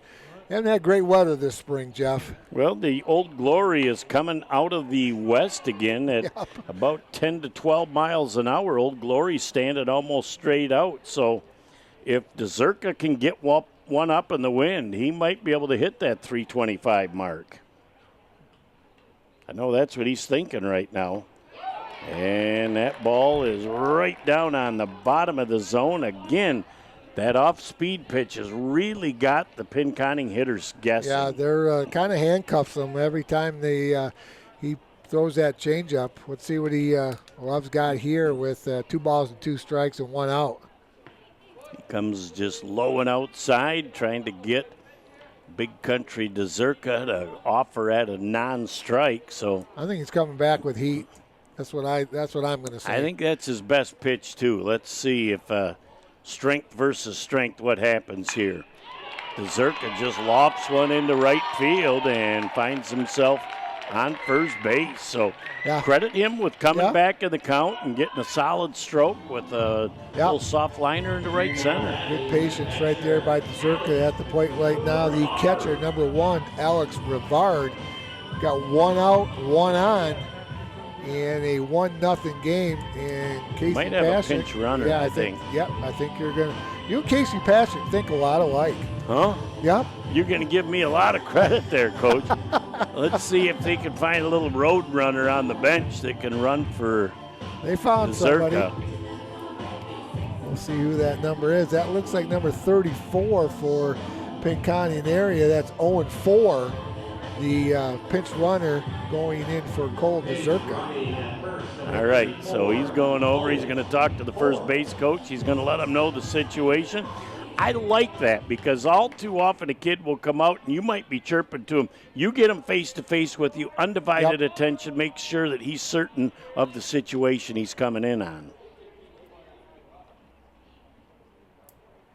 Haven't had great weather this spring, Jeff. Well, the Old Glory is coming out of the west again at about 10 to 12 miles an hour. Old Glory standing almost straight out. So if Dezerka can get one up in the wind, he might be able to hit that 325 mark. I know that's what he's thinking right now. And that ball is right down on the bottom of the zone. Again, that off-speed pitch has really got the Pinconning hitters guessing. Yeah, they're kind of handcuffs them every time he throws that changeup. Let's see what Love's got here with 2 balls and 2 strikes and 1 out. He comes just low and outside, trying to get Big Country Dezerka to offer at a non-strike. So I think he's coming back with heat. That's what I'm going to say. I think that's his best pitch too. Let's see if strength versus strength, what happens here. Dezerka just lofts one into right field and finds himself on first base. So credit him with coming back in the count and getting a solid stroke with a little soft liner into right center. Good patience right there by Dezerka at the plate right now. The catcher, number 1, Alex Rivard, got 1 out, 1 on in a 1-0 game. And Casey might have Paschik, a pinch runner, I think. Yep, I think you and Casey Paschik think a lot alike. Huh? Yep. You're going to give me a lot of credit there, Coach. Let's see if they can find a little road runner on the bench that can run for They found Dezerka. somebody. We'll see who that number is. That looks like number 34 for Pinconning area. That's 0-4. The pinch runner going in for Cole Dezerka. All right, so he's going over. He's going to talk to the first base coach. He's going to let him know the situation. I like that because all too often a kid will come out and you might be chirping to him. You get him face-to-face with you, undivided attention, make sure that he's certain of the situation he's coming in on.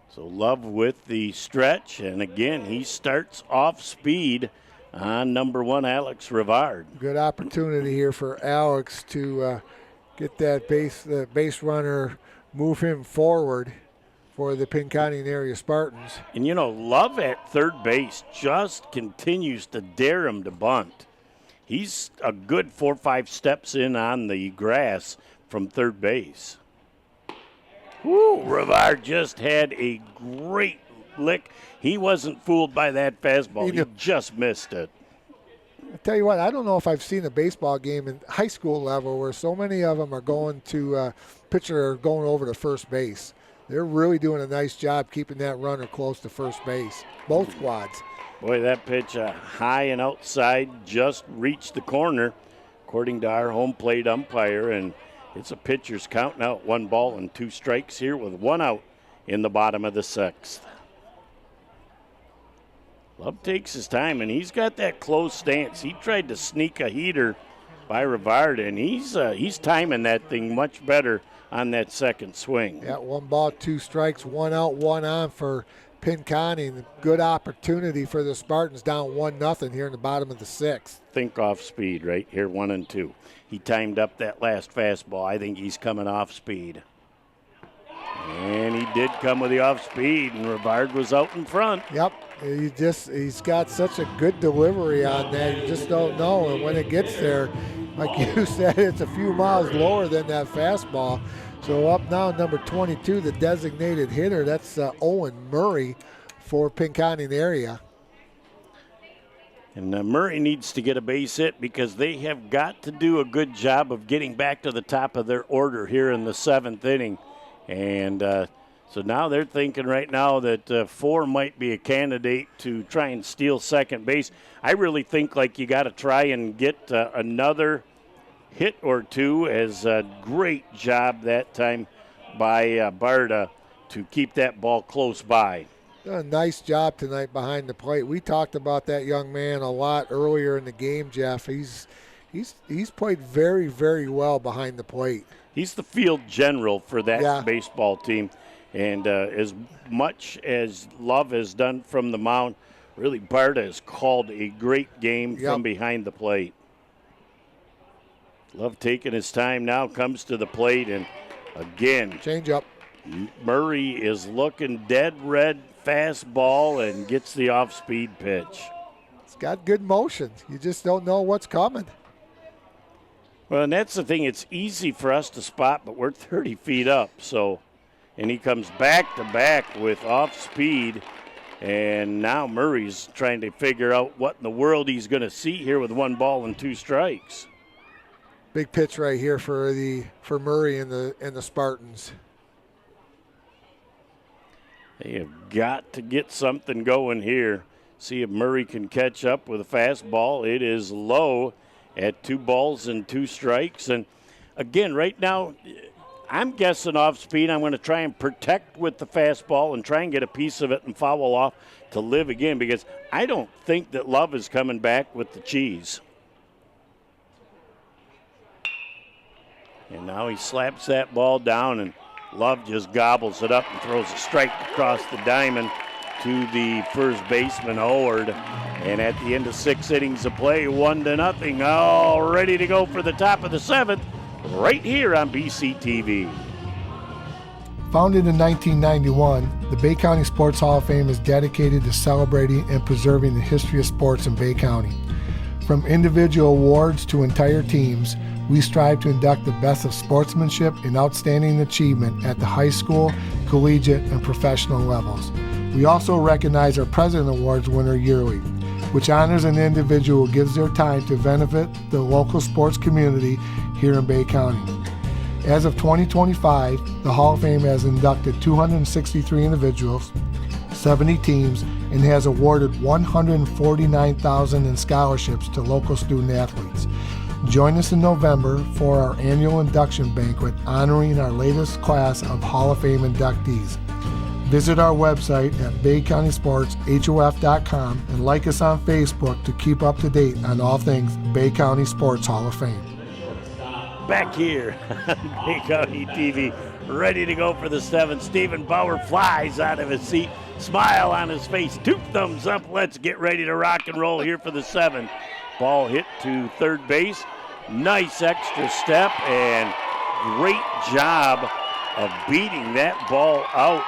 So Love with the stretch, and again, he starts off speed on number 1, Alex Rivard. Good opportunity here for Alex to get that base runner, move him forward for the Pinconning area Spartans. And, Love at third base just continues to dare him to bunt. He's a good 4 or 5 steps in on the grass from third base. Woo, Rivard just had a great lick. He wasn't fooled by that fastball. He just missed it. I tell you what, I don't know if I've seen a baseball game in high school level where so many of them are going to pitcher going over to first base. They're really doing a nice job keeping that runner close to first base, both squads. Boy, that pitch high and outside just reached the corner, according to our home plate umpire, and it's a pitcher's count now, 1 ball and 2 strikes here with 1 out in the bottom of the 6th. Love takes his time, and he's got that close stance. He tried to sneak a heater by Rivard, and he's timing that thing much better on that second swing. Yeah, 1 ball, 2 strikes, 1 out, 1 on for Pinconning. Good opportunity for the Spartans down 1-0 here in the bottom of the 6th. Think off speed right here, 1 and 2. He timed up that last fastball. I think he's coming off speed. And he did come with the off speed, and Rivard was out in front. Yep, he's got such a good delivery on that. You just don't know, and when it gets there, like you said, it's a few miles lower than that fastball. So up now, number 22, the designated hitter. That's Owen Murray for Pinconning area. And Murray needs to get a base hit because they have got to do a good job of getting back to the top of their order here in the 7th inning. And so now they're thinking right now that 4 might be a candidate to try and steal second base. I really think like you got to try and get another hit or 2. As a great job that time by Barta to keep that ball close by. Done a nice job tonight behind the plate. We talked about that young man a lot earlier in the game, Jeff. He's played very, very well behind the plate. He's the field general for that baseball team. And as much as Love has done from the mound, really Barta has called a great game from behind the plate. Love taking his time now, comes to the plate, and again, change up. Murray is looking dead red fastball and gets the off-speed pitch. It's got good motion. You just don't know what's coming. Well, and that's the thing. It's easy for us to spot, but we're 30 feet up. So and he comes back-to-back with off-speed. And now Murray's trying to figure out what in the world he's going to see here with 1 ball and 2 strikes. Big pitch right here for Murray and the Spartans. They have got to get something going here. See if Murray can catch up with a fastball. It is low at 2 balls and 2 strikes. And again, right now, I'm guessing off speed. I'm going to try and protect with the fastball and try and get a piece of it and foul off to live again, because I don't think that Love is coming back with the cheese. And now he slaps that ball down, and Love just gobbles it up and throws a strike across the diamond to the first baseman, Howard. And at the end of 6 innings of play, 1-0, all ready to go for the top of the 7th, right here on BCTV. Founded in 1991, the Bay County Sports Hall of Fame is dedicated to celebrating and preserving the history of sports in Bay County. From individual awards to entire teams, we strive to induct the best of sportsmanship and outstanding achievement at the high school, collegiate, and professional levels. We also recognize our President Awards winner yearly, which honors an individual who gives their time to benefit the local sports community here in Bay County. As of 2025, the Hall of Fame has inducted 263 individuals, 70 teams, and has awarded $149,000 in scholarships to local student athletes. Join us in November for our annual induction banquet honoring our latest class of Hall of Fame inductees. Visit our website at BayCountySportsHOF.com and like us on Facebook to keep up to date on all things Bay County Sports Hall of Fame. Back here on Bay County TV, ready to go for the 7th. Stephen Bauer flies out of his seat, smile on his face, 2 thumbs up. Let's get ready to rock and roll here for the 7th. Ball hit to third base. Nice extra step and great job of beating that ball out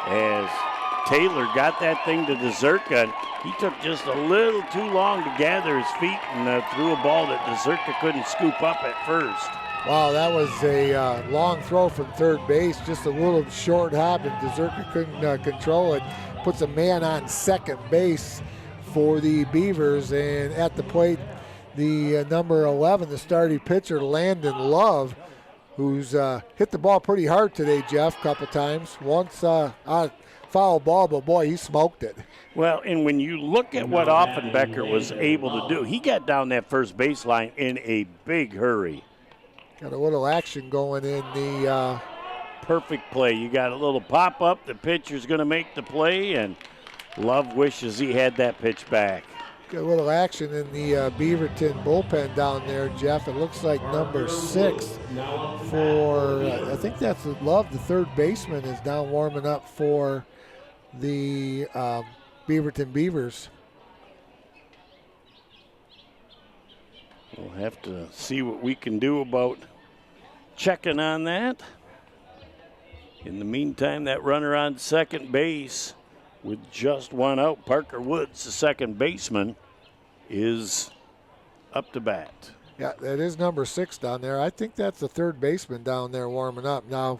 as Taylor got that thing to Dezerka. He took just a little too long to gather his feet and threw a ball that Dezerka couldn't scoop up at first. Wow, that was a long throw from third base, just a little short hop, and Dezerka couldn't control it. Puts a man on second base for the Beavers, and at the plate, the number 11, the starting pitcher, Landon Love, who's hit the ball pretty hard today, Jeff, a couple times. Once on a foul ball, but boy, he smoked it. Well, and when you look at what Offenbecker was able to do, he got down that first baseline in a big hurry. Got a little action going in the perfect play. You got a little pop-up. The pitcher's going to make the play, and Love wishes he had that pitch back. Got a little action in the Beaverton bullpen down there, Jeff. It looks like number 6 for, I think that's Love, the third baseman, is down warming up for the Beaverton Beavers. We'll have to see what we can do about checking on that. In the meantime, that runner on second base with just 1 out, Parker Woods, the second baseman, is up to bat. Yeah, that is number 6 down there. I think that's the third baseman down there warming up now.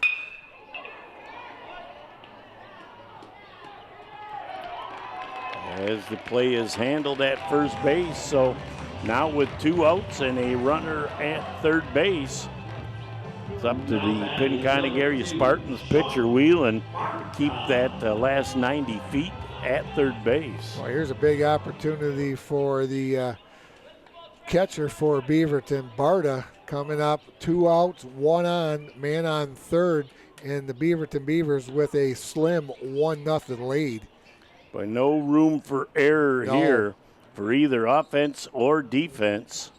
As the play is handled at first base, so now with 2 outs and a runner at third base, it's up to the Pinconning area Spartans pitcher Whelan to keep that last 90 feet at third base. Well, here's a big opportunity for the catcher for Beaverton, Barta, coming up. 2 outs, 1 on, man on third, and the Beaverton Beavers with a slim 1-0 lead. But no room for error here for either offense or defense.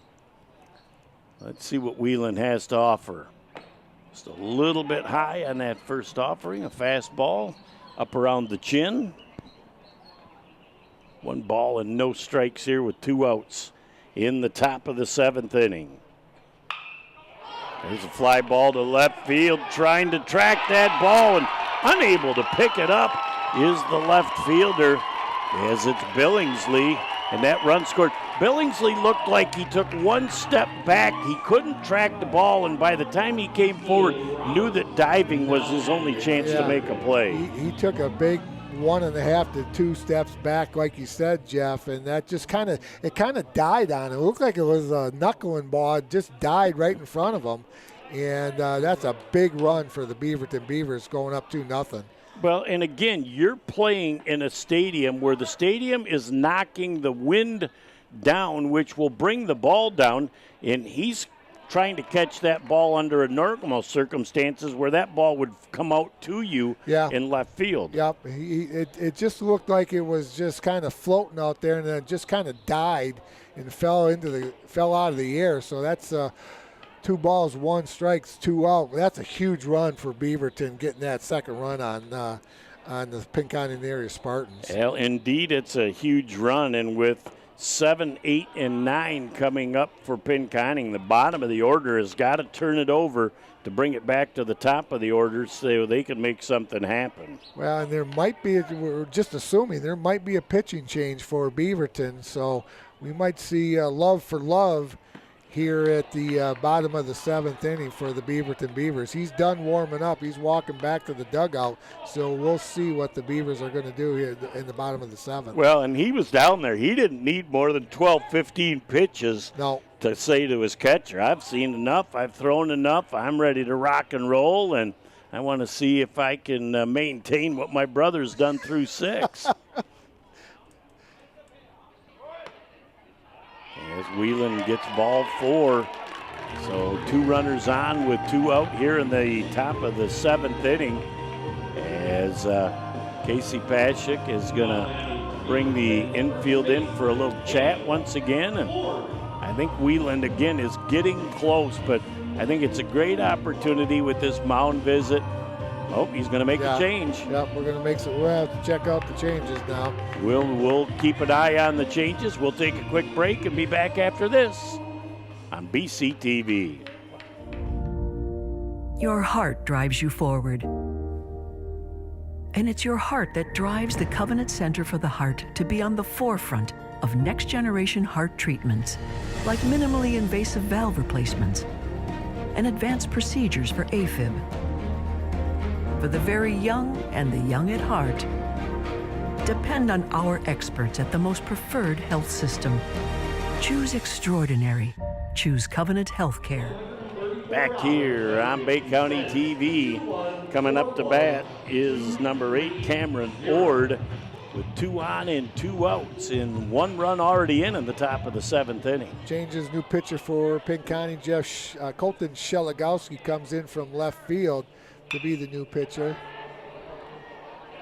Let's see what Whelan has to offer. Just a little bit high on that first offering, a fastball up around the chin. 1 ball and no strikes here with 2 outs in the top of the 7th inning. There's a fly ball to left field, trying to track that ball and unable to pick it up is the left fielder, as it's Billingsley and that run scored. Billingsley looked like he took one step back. He couldn't track the ball, and by the time he came forward, knew that diving was his only chance to make a play. He took a big 1.5 to 2 steps back, like you said, Jeff, and that just kind of died on him. It looked like it was a knuckling ball. It just died right in front of him, and that's a big run for the Beaverton Beavers going up 2-0. Well, and again, you're playing in a stadium where the stadium is knocking the wind down, which will bring the ball down, and he's trying to catch that ball under a normal circumstances where that ball would come out to you in left field. Yep, it just looked like it was just kind of floating out there, and then it just kind of died and fell out of the air. So that's 2 balls, 1 strike, 2 out. That's a huge run for Beaverton, getting that second run on the Pinconning area Spartans. Well, indeed, it's a huge run, and with 7, 8, and 9 coming up for Pinconning, the bottom of the order has got to turn it over to bring it back to the top of the order so they can make something happen. Well, and there might be, we're just assuming, there might be a pitching change for Beaverton, so we might see love for love here at the bottom of the 7th inning for the Beaverton Beavers. He's done warming up. He's walking back to the dugout, so we'll see what the Beavers are going to do here in the bottom of the 7th. Well, and he was down there. He didn't need more than 12, 15 pitches to say to his catcher, I've seen enough, I've thrown enough, I'm ready to rock and roll, and I want to see if I can maintain what my brother's done through 6. As Whelan gets ball 4. So 2 runners on with 2 out here in the top of the 7th inning. As Casey Pashik is going to bring the infield in for a little chat once again. And I think Whelan again is getting close, but I think it's a great opportunity with this mound visit. Oh, he's going to make a change. Yep, we're going to make some. We'll have to check out the changes now. We'll keep an eye on the changes. We'll take a quick break and be back after this on BCTV. Your heart drives you forward. And it's your heart that drives the Covenant Center for the Heart to be on the forefront of next-generation heart treatments, like minimally invasive valve replacements and advanced procedures for AFib. For the very young and the young at heart, depend on our experts at the most preferred health system. Choose extraordinary. Choose Covenant Healthcare. Back here on Bay County TV, coming up to bat is number 8, Cameron Ord, with 2 on and 2 outs and 1 run already in the top of the 7th inning. Changes new pitcher for Pinconning. Colton Shelagowski comes in from left field to be the new pitcher.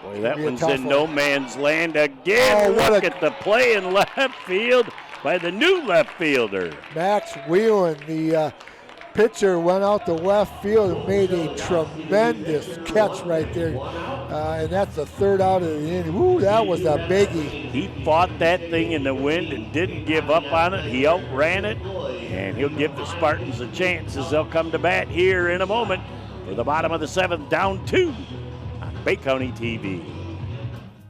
Boy, that one's in no man's land again. Oh, look at the play in left field by the new left fielder. Max Whelan, the pitcher, went out to left field and made a tremendous catch right there. And that's the 3rd out of the inning. Ooh, that was a biggie. He fought that thing in the wind and didn't give up on it. He outran it, and he'll give the Spartans a chance as they'll come to bat here in a moment for the bottom of the 7th, down 2 on Bay County TV.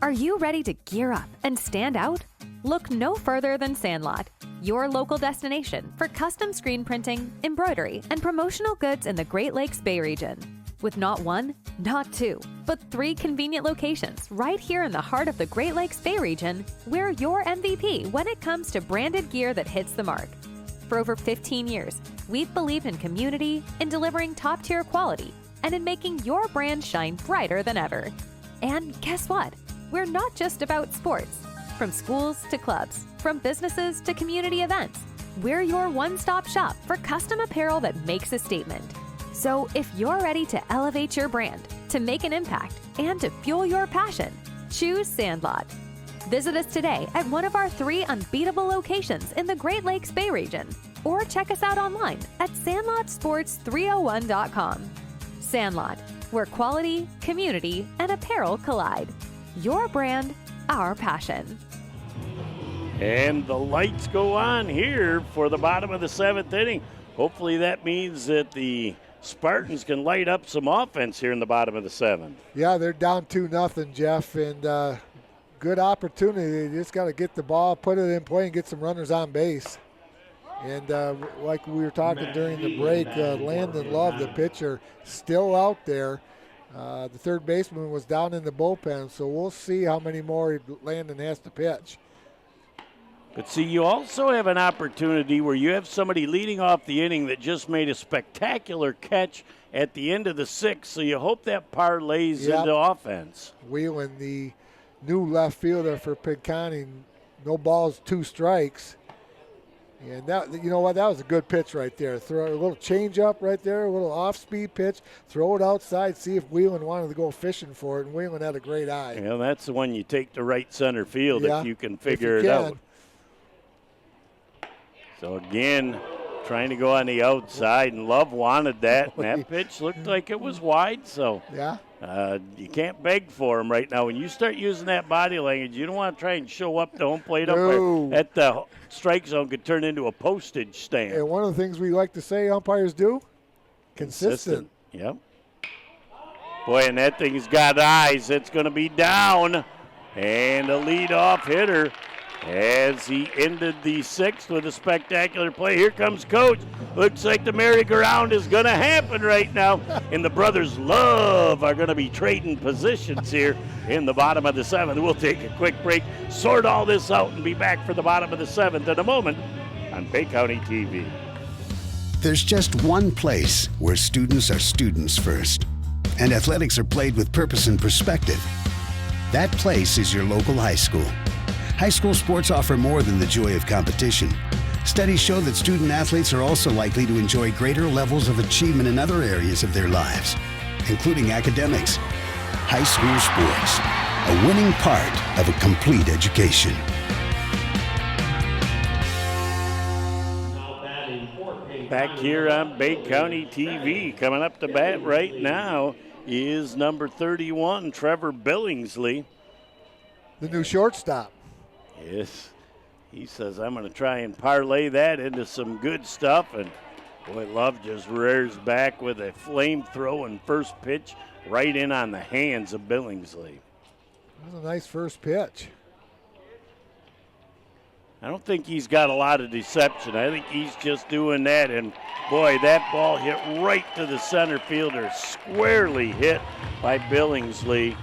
Are you ready to gear up and stand out? Look no further than Sandlot, your local destination for custom screen printing, embroidery, and promotional goods in the Great Lakes Bay region. With not 1, not 2, but 3 convenient locations right here in the heart of the Great Lakes Bay region, we're your MVP when it comes to branded gear that hits the mark. For over 15 years, we've believed in community, in delivering top-tier quality, and in making your brand shine brighter than ever. And guess what? We're not just about sports. From schools to clubs, from businesses to community events, we're your one-stop shop for custom apparel that makes a statement. So if you're ready to elevate your brand, to make an impact, and to fuel your passion, choose Sandlot. Visit us today at one of our 3 unbeatable locations in the Great Lakes Bay region, or check us out online at sandlotsports301.com. Sandlot, where quality, community, and apparel collide. Your brand, our passion. And the lights go on here for the bottom of the 7th inning. Hopefully that means that the Spartans can light up some offense here in the bottom of the 7th. Yeah, they're down 2-0, Jeff, and good opportunity. They just got to get the ball, put it in play, and get some runners on base. And like we were talking during the break, Landon Love, the pitcher, still out there. The third baseman was down in the bullpen, so we'll see how many more Landon has to pitch. But see, you also have an opportunity where you have somebody leading off the inning that just made a spectacular catch at the end of the sixth, so you hope that parlays into offense. Wheeling, the new left fielder for Pinconning, no balls, 2 strikes. And that, you know what, that was a good pitch right there. Throw a little change up right there, a little off-speed pitch, throw it outside, see if Wheelan wanted to go fishing for it, and Wheelan had a great eye. Yeah, that's the one you take to right center field if you can figure it out. So again, trying to go on the outside, and Love wanted that, and that pitch looked like it was wide, so you can't beg for him right now. When you start using that body language, you don't want to try and show up to home plate up at the strike zone, could turn into a postage stamp. And one of the things we like to say umpires do, consistent. Yep. Boy, and that thing's got eyes. It's going to be down, and a leadoff hitter as he ended the sixth with a spectacular play. Here comes Coach. Looks like the merry-go-round is going to happen right now. And the brothers Love are going to be trading positions here in the bottom of the seventh. We'll take a quick break, sort all this out, and be back for the bottom of the seventh in a moment on Bay County TV. There's just one place where students are students first, and athletics are played with purpose and perspective. That place is your local high school. High school sports offer more than the joy of competition. Studies show that student athletes are also likely to enjoy greater levels of achievement in other areas of their lives, including academics. High school sports, a winning part of a complete education. Back here on Bay County TV, coming up to bat right now is number 31, Trevor Billingsley. The new shortstop. Yes, he says, I'm going to try and parlay that into some good stuff. And boy, Love just rears back with a flame-throwing first pitch right in on the hands of Billingsley. That was a nice first pitch. I don't think he's got a lot of deception. I think he's just doing that. And boy, that ball hit right to the center fielder, squarely hit by Billingsley.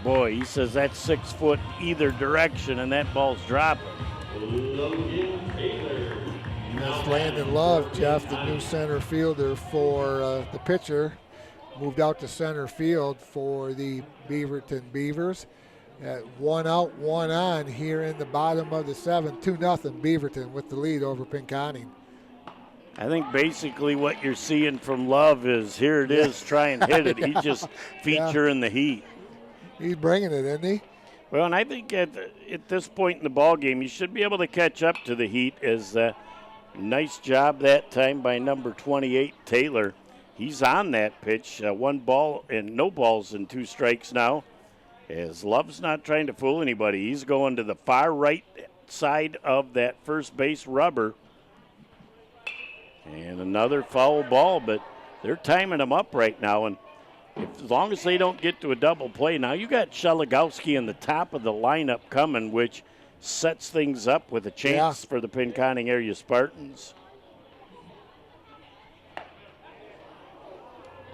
Boy, he says that's 6 foot either direction, and that ball's dropping. That's Landon Love, Jeff, the new center fielder for the pitcher. Moved out to center field for the Beaverton Beavers. At 1 out, 1 on here in the bottom of the seventh. 2-0 Beaverton with the lead over Pinconning. I think basically what you're seeing from Love is here it is, try and hit it. He's just featuring the heat. He's bringing it, isn't he? Well, and I think at this point in the ball game, you should be able to catch up to the heat. As nice job that time by number 28, Taylor. He's on that pitch. 1 ball and no balls and 2 strikes now. As Love's not trying to fool anybody. He's going to the far right side of that first base rubber. And another foul ball, but they're timing him up right now. And as long as they don't get to a double play, now you got Sheligowski in the top of the lineup coming, which sets things up with a chance for the Pinconning area Spartans.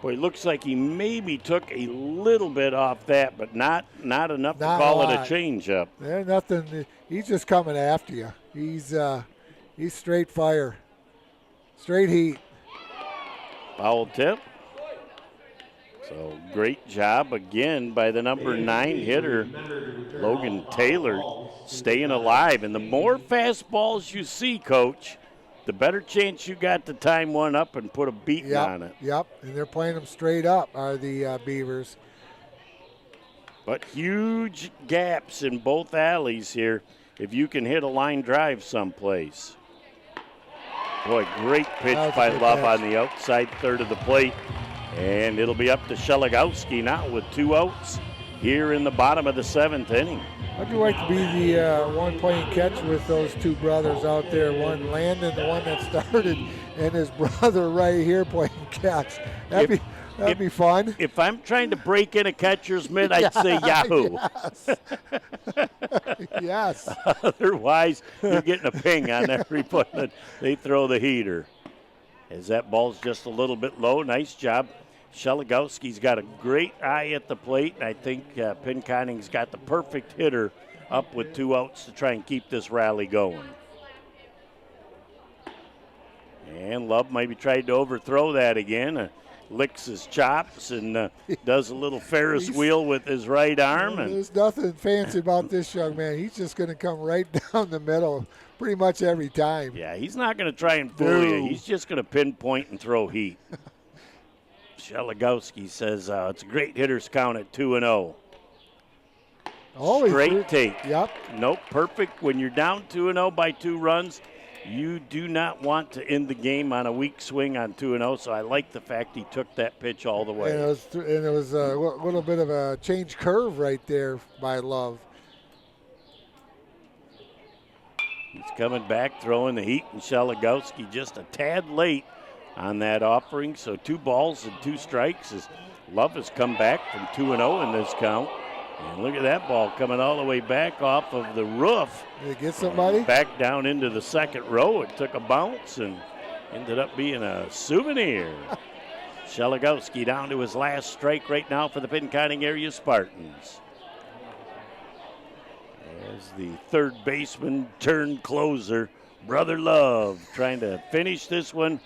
Boy, looks like he maybe took a little bit off that, but not enough to call it a changeup. There's nothing. He's just coming after you. He's straight fire, straight heat. Foul tip. So great job again by the number 9 hitter, Logan Taylor, staying alive. And the more fastballs you see, Coach, the better chance you got to time one up and put a beating on it. Yep, and they're playing them straight up, are the Beavers. But huge gaps in both alleys here if you can hit a line drive someplace. Boy, great pitch by Love on the outside third of the plate. And it'll be up to Sheligowski now with 2 outs here in the bottom of the 7th inning. How'd you like to be the one playing catch with those 2 brothers out there? One Landon, the one that started, and his brother right here playing catch. That'd be That'd be fun. If I'm trying to break in a catcher's mitt, I'd say Yahoo. Yes. Otherwise, you're getting a ping on every point that they throw the heater. As that ball's just a little bit low, nice job. Sheligowski's got a great eye at the plate, and I think Pinconning's got the perfect hitter up with 2 outs to try and keep this rally going. And Love maybe tried to overthrow that again. Licks his chops and does a little Ferris wheel with his right arm. And there's nothing fancy about this young man. He's just going to come right down the middle pretty much every time. Yeah, he's not going to try and fool you. He's just going to pinpoint and throw heat. Sheligowski says it's a great hitter's count at 2-0. Always straight take. Yep. Nope, perfect. When you're down 2-0 by 2 runs, you do not want to end the game on a weak swing on 2-0, so I like the fact he took that pitch all the way. And it was a little bit of a change curve right there by Love. He's coming back, throwing the heat, and Sheligowski just a tad late on that offering, so 2 balls and 2 strikes as Love has come back from 2-0 in this count. And look at that ball coming all the way back off of the roof. Did it get somebody? Back down into the second row. It took a bounce and ended up being a souvenir. Sheligowski down to his last strike right now for the Pinconning area Spartans. As the third baseman turned closer, Brother Love trying to finish this one.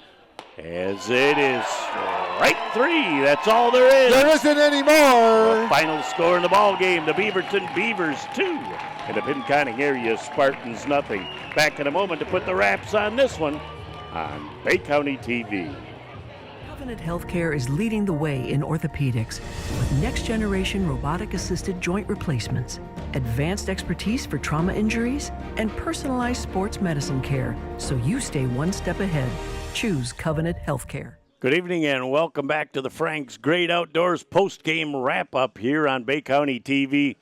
As it is strike 3. That's all there is. There isn't any more. The final score in the ball game, the Beaverton Beavers 2 and the Pinconning area Spartans nothing. Back in a moment to put the wraps on this one on Bay County TV. Covenant Healthcare is leading the way in orthopedics with next-generation robotic-assisted joint replacements, advanced expertise for trauma injuries, and personalized sports medicine care, so you stay one step ahead. Choose Covenant Healthcare. Good evening and welcome back to the Frank's Great Outdoors post-game wrap-up here on Bay County TV.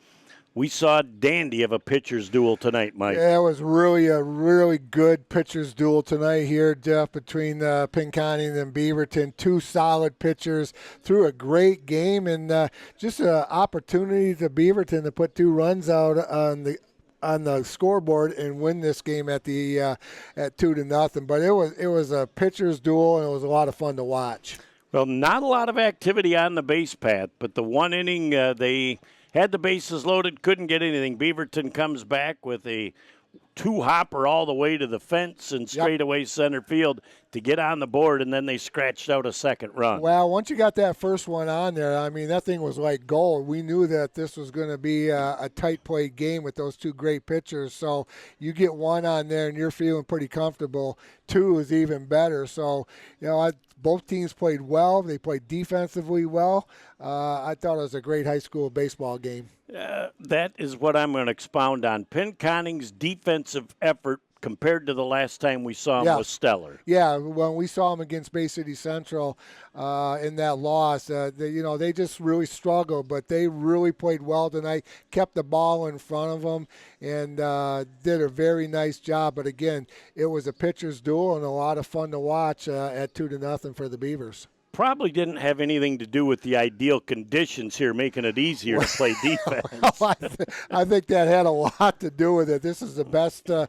We saw a dandy of a pitcher's duel tonight, Mike. Yeah, it was really a really good pitcher's duel tonight here, Jeff, between Pinconning and Beaverton. 2 solid pitchers threw a great game, and just an opportunity to Beaverton to put 2 runs out on the scoreboard and win this game at 2-0. But it was a pitcher's duel, and it was a lot of fun to watch. Well, not a lot of activity on the base path, but the one inning they had the bases loaded, couldn't get anything. Beaverton comes back with a 2-hopper all the way to the fence and straightaway center field to get on the board, and then they scratched out a second run. Well, once you got that first one on there, I mean, that thing was like gold. We knew that this was going to be a tight play game with those 2 great pitchers. So you get 1 on there, and you're feeling pretty comfortable. 2 is even better. So, both teams played well. They played defensively well. I thought it was a great high school baseball game. That is what I'm going to expound on. Pinconning's defensive effort compared to the last time we saw him was stellar. Yeah, when we saw him against Bay City Central in that loss, they just really struggled, but they really played well tonight, kept the ball in front of them, and did a very nice job. But again, it was a pitcher's duel and a lot of fun to watch at 2-0 for the Beavers. Probably didn't have anything to do with the ideal conditions here, making it easier to play defense. Well, I think that had a lot to do with it. This is the best, the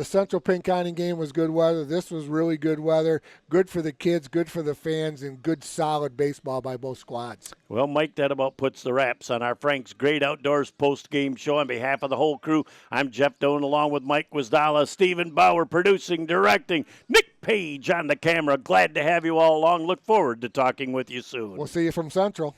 Central Pinconning game was good weather. This was really good weather. Good for the kids, good for the fans, and good solid baseball by both squads. Well, Mike, that about puts the wraps on our Frank's Great Outdoors post-game show. On behalf of the whole crew, I'm Jeff Doan along with Mike Wisdala, Stephen Bauer producing, directing, Nick Page on the camera. Glad to have you all along. Look forward to talking with you soon. We'll see you from Central.